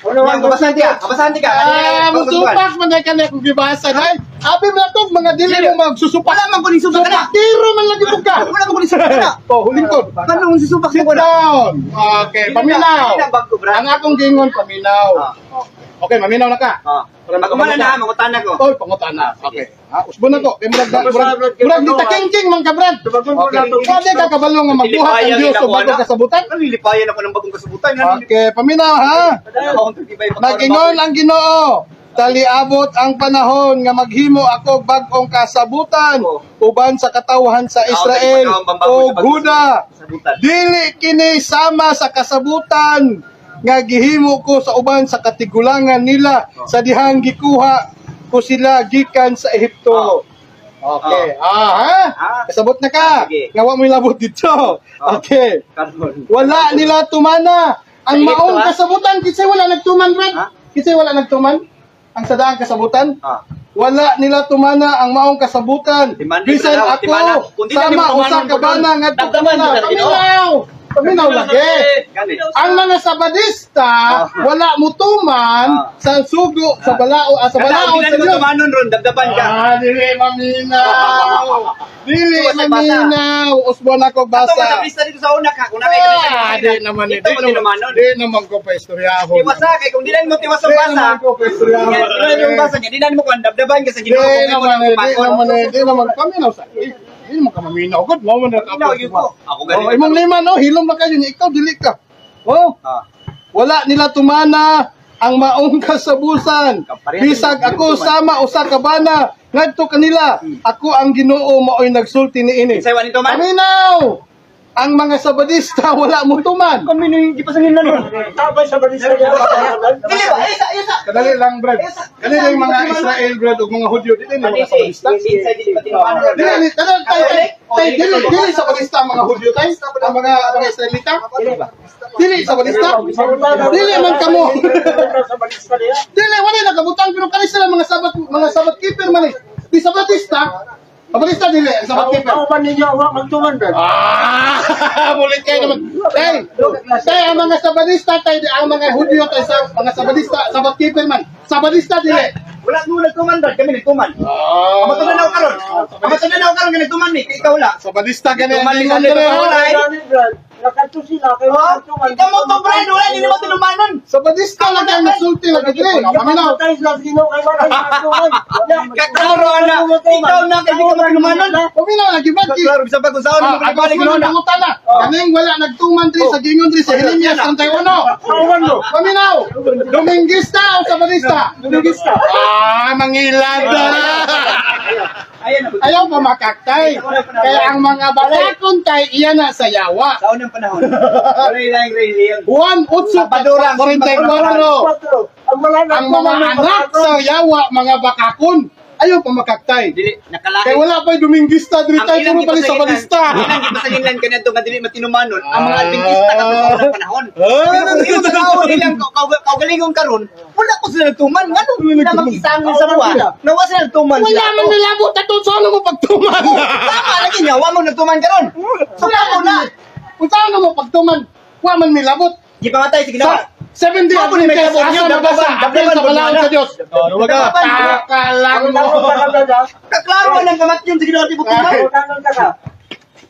Yan, kabasanti ka. Musupak man ka na kung gibasa na. Abi mo na to, mga dili mo magsusupak. Wala man ko ni subak ka na. Tiro man lagi mo ka. Wala man ko ni subak ka na. Oh, huling ko. Kanong si subak Sit mo na. down. Okay, paminaw. Bag-o, Brad. Ang akong gingon, paminaw. Okay, maminaw na ka. Magumana na, mangutana ko. Oy, pangutan na. Okay. Usbo na ko. Kay murag dita king-king man ka, Brad. Pwede ka kabalo nga magbuhat ang Diyos o bago kasabutan? Nililipayan ako ng bagong kasubutan. Okay, paminaw ha. Nagingon ang Ginoo. Taliabot ang panahon nga maghimo ako bag-ong kasabutan uban sa katawhan sa Israel o Huda. Dili kini sama sa kasabutan nga gihimo ko sa uban sa katigulangan nila sa dihang gikuha ko sila gikan sa Ehipto. Okay. Ha? Kasabot na ka. Sige. Nga wa mo ilabot dito. Okay. Wala nila tumana. Ang Sa maong Ehipto, ha? kasabutan, kisay wala nagtuman, Brad. Ha? Kisay wala nagtuman. Ang sadaang kasabutan. Wala nila tumana ang maong kasabutan. Timana, Bisan timana, timana. ako, Kung di na sama mo usa tumanon ka po bana doon, nga damdaman mo na, Ginoo. Paminaw. Paminaw lagi. Ang mga sabadista, wala mo tuman sa sugo, sa balao, sa balao sa Hindi mo Diyos. tumanon ron, dabdaban ka. Dili maminaw. Dili maminaw. Usbon ako Basta basa. lista dito sa una ka. Kung nakikita Di naman Ito mo tinumanon. Di naman ko pa istoryahon. Iwasa kay kung di na mo tiwas Di ang basa. naman ko pa istoryahon. Yan yung basa niya. Di na mo kung dabdaban ka sa Di Ginoo. naman, di naman paminaw sa. Di naman ka maminaw. Good mo na ka. Ako Oh, ganito. imong lima no, hilom na kayo niya. Ikaw dili ka. Oh, wala nila tumana ang maong kasabusan. Bisag ako sama usa ka bana ngadto kanila. Ako ang Ginoo maoy nagsulti niini. Say nito man. Paminaw! Ang mga sabadista wala mo tuman. Kami ni di pa sa nila ron. Tabay sa balisa niya. Dili ba? Isa. Kadali lang, Brad. Kadali lang mga Israel, Brad, o mga Hudyo. Dili na mga sabadista. Inside di pa tinumanon. Dili sabadista ang mga Hudyo tayo. Ang mga Israelita. Dili sabadista. Dili man kamo. Sa balisa niya. Dili, wala nagabutang pero kani sila mga sabat keeper man eh. Di sabatista. Sabatista dili, ang sabat keeper. Kauban ninyo, huwag magtuman, Brad. Mulit kayo naman. Ang mga sabatista tayo, ang mga Hudyo tayo sa mga sabatista, sabat keeper man. Sabatista dili. Wala mo nagtuman ba? Kami nagtuman. Matunan ako karon. Matunan ako karon kami nagtuman ni. Ikaw wala. Sabatista gani ang Tumali lingon ka dili. nila. Brad. Nakanto sila, kayo magtuman. Ikaw mo to Brad, wala ni mo tinumanon. Sabatista lang ang nasulti lang dili. Paminaw. Tayo sila, sino kayo magtuman. Kaklaro na. Ikaw na kay di ka tinumanon. Paminaw lagi ba? Kaklaro bisa pa kung saan mo Ako balik ko na. nang utana. Kaning wala nagtuman diri sa gingon diri sa Jeremias 31. Paminaw. Domingista o sabatista? Domingista. Mangilad na. Ayan na. Ayaw pa makaktay. Kaya ang mga balakon tay iyan na sa yawa. Sa unang panahon. Wala lang real. Juan 8:44. Ang mga anak sa yawa, mga bakakon. Ayaw pa makaktay. Dili nakalahi. Kaya wala pa Domingista diri tay puro pala sa balista. Ilang gipasaginlan kanya to nga dili matinumanon ang mga adventista kato sa unang panahon. Pero kung iyo sa tao nilang kaugalingon karon, wala ko sila nagtuman. Ngano na mag-isangin sa buwan? Nawa sila nagtuman. Wala man nilabot ato sa ano mo pagtuman. Tama lagi niya, wa mo nagtuman karon. Wala mo na. Kung saan mo pagtuman, wa man nilabot. Di pa matay sige na. 7 days Ako ni may Adventist, kabog niyo, asa nabasa, dabdaban, apil sa balaod sa Diyos. Takalang mo. Kaklaro lang kamat yun sige na di mo tuman.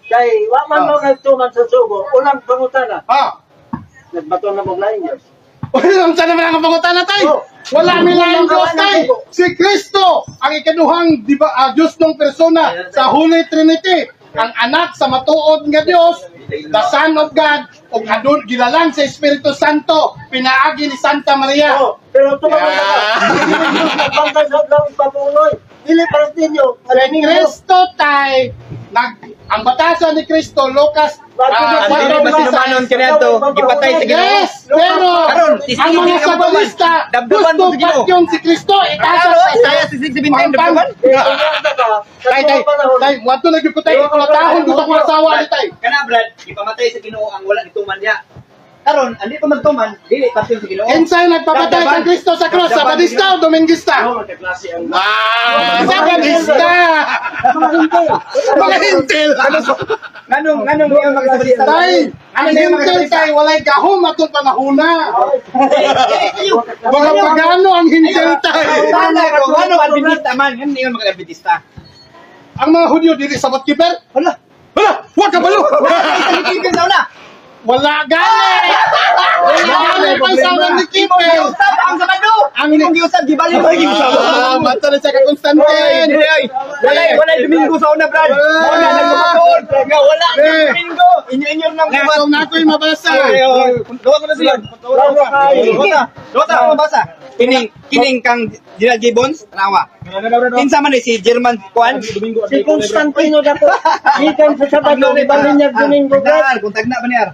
Kay, wa man mo nagtuman sa sugo, unang pangutana, Ha? nagbato na mo lain Diyos. Wala lang sana mga pangutan na tayo. Wala nilang Diyos tayo. Si Kristo, ang ikaduhang Diyos ng persona sa Holy Trinity. Ang anak sa matuod nga Diyos, the Son of God, o adun gilalang sa Espiritu Santo, pinaagi ni Santa Maria. Pero tumaman ka. Nagbangkay sa lang papuloy. Dili para ninyo. Si Kristo tay, ang batasan ni Kristo, Lucas, Ang dili ba sinumanon kaniadto gipatay sa Ginoo? yes, pero Karon, ang mga sabalista, Dabdaban gusto mo sa Ginoo. pat yun si Kristo, itasa Karon, sa Isaiah 66:17 dabdaban. Tay, wato na gyud ko tay, kulatahon ko sa kong asawa ni tay. Kana Brad, ipamatay sa Ginoo ang wala gituman niya. Karon, andi pa magtuman, dili pasyon sa Ginoo. Insay nagpapatay kang Kristo sa cross, Sabadista o Domingista? Sabadista! Mga hintil! Nganong niya magsabalita? Tay, ang hintil tay, walay gahom atong panahuna. Mga pagano ang hintil tay. Sana ko, ano Adventista man, ngano niya mag-Adventista? Ang mga Hudyo dili sabat keeper? Hala, Wala, wag ka balo! itigil sa una. Wala gani! Wala pansaman ni Imo keeper! giusap ang Sabado. Ang imong giusap gibalik mo Mato na siya ka Constantine! Walay Domingo sa una, Brad. Wala nang gumatuod. Nga wala Eh. Domingo. Inyo nang Ikaw na ako'y mabasa. Luwa ko na sila. Luwa ta ako mabasa. Kining kang General Gibbons, tanawa. Kinsa man si German Kuan? Si Constantino dako. Ikan sa Sabado, di ba niya Domingo, Brad? Kung tagna ba niya?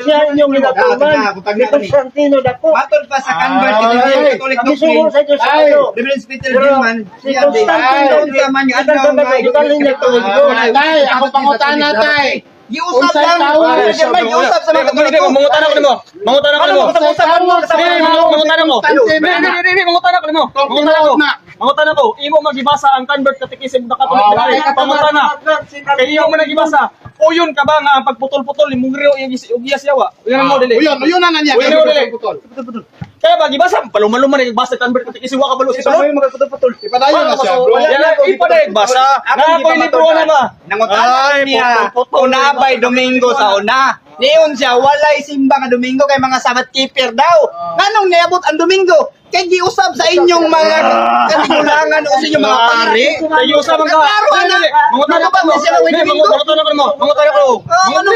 Siya inyong ginatuman. Si Constantino dako. Matod pa sa convert Ah, ito ay. Catholic Kami sumo doctrine. sa Diyos sa Ay. Sabado. Reverend Peter Pero Gilman, si siya Constantino, unsa man yung ikan adlaw sa nga Sabado, ibalin niya Domingo. Tay, ako pangutana tay. Giusap Unsay lang. tawag? German giusap sa mga Katoliko. Mangutan ako nimo. Mangutan ako nimo. Unsay tawag sa Dili, panahon ni mangutan ako. Constantine? Dili, mangutan ako nimo. Mangutan ako. Mangutan ako. Imo magibasa ang convert catechism ng Catholic Oh, Church. wala ka Pangutan na. Kaya imo man nagibasa. Uyon ka ba nga ang pagputol-putol ni mungriyo yung ugiyas yawa? Uyon mo dili. Uyon na niya. Uyon mo dili. Kaya ba gibasa palumaluma na nagbasa convert catechism wa ka balo si Ano yung mga putol-putol? Ipadayon na siya, bro. Ipa na nagbasa. Na ako'y libro na ba? Nangutan niya. Unabay Domingo sa una. Niyon siya, walay simba nga Domingo kay mga Sabbath keeper daw. Nganong niabot ang Domingo? Kay giusab sa inyong mga katigulangan o sa inyong mga pari. Kayo sa mga Klaro na. mangutan Ano ba mo siya Hindi, Domingo? mangutan ako mo. Mangutan ako. Ano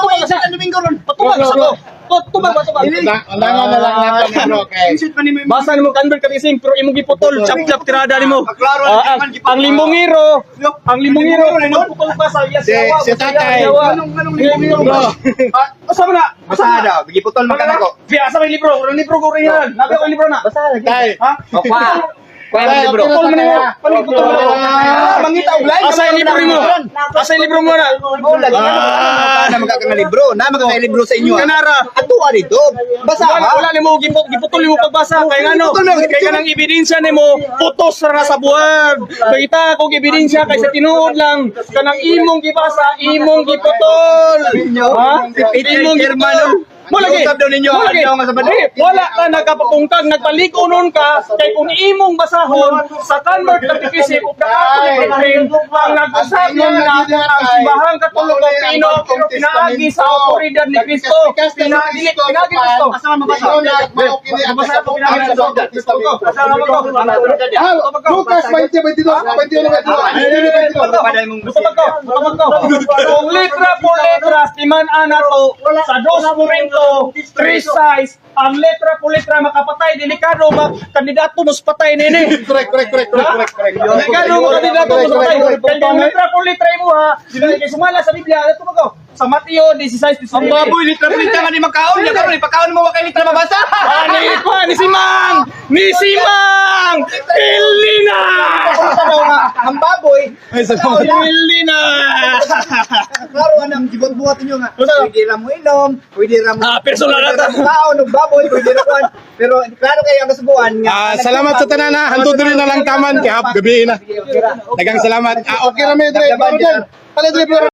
ba sa Domingo ron? Patubag sa ko. Tubag ba tubag? Alangan na lang natin ni bro, kay. Insit man ni mo. Basa nimo convert catechism pero imong giputol chap-chap tirada nimo. Klaro Ang limongiro, putol pa sa yes. Si tatay. Anong libro? Asa mo na? Basta daw, bigiputol man kanako. Asa may libro? Ang libro ko rin yan. Nabi ko yung libro na. Tay. Ha? Opa. Kuya Tay, libro. okay na kaya. Putol mo. Mangita og live. Asa yung libro mo? Asa yung libro mo na? Oh, lagi na magkakang libro. Na magkakang libro sa inyo. Kanara. Ato dito. Basa ha? Wala nimo giputol mo pagbasa kay ngano? Kay kanang ebidensya nimo putos ra sa buwag. Kay kita kung ebidensya kay sa tinuod lang kanang imong gibasa, imong giputol. Ha? Imong giputol. Mo lagi. Usab daw ninyo Mo lagi. adlaw nga Sabado. Wala ka nagkapapungkag, nagpaliko nun ka kay kung imong basahon sa convert catechism ug Catholic doctrine ang nag-usab na ang simbahang Katoliko Pino pero pinaagi sa autoridad ni Kristo. Pinaagi Kristo. Asa man mabasa? Mabasa ko pinaagi sa autoridad ni Kristo. Asa man Lucas 20:22. Kung letra por letra, timan-an na to sa 2 Corinto 3:6, ang letra por letra makapatay, delikado ba? Kandidato nos patay nini. Correct. Delikado mo kandidato nos patay. Kaya ang letra por letra mo ha, dili kay sumala sa Biblia, ato mo ko. Sa Mateo 16:19. Ang baboy litra-litra man ni makaon. Ya karon ipakaon mo wa kay litra mabasa. Ni Simang! Ni Simang! Ilina! Ang baboy. Ilina! Klaro anang gibot-buhat niyo nga. Pwede ra mo inom, pwede ra mo. Personal na ta. Kaon og baboy, pwede ra kuan. Pero klaro kay ang kasubuan nga. Salamat sa tanan ha. Hantod rin na lang taman kay hap gabi na. Dagang salamat. Okay ra mi dre. Pala dre.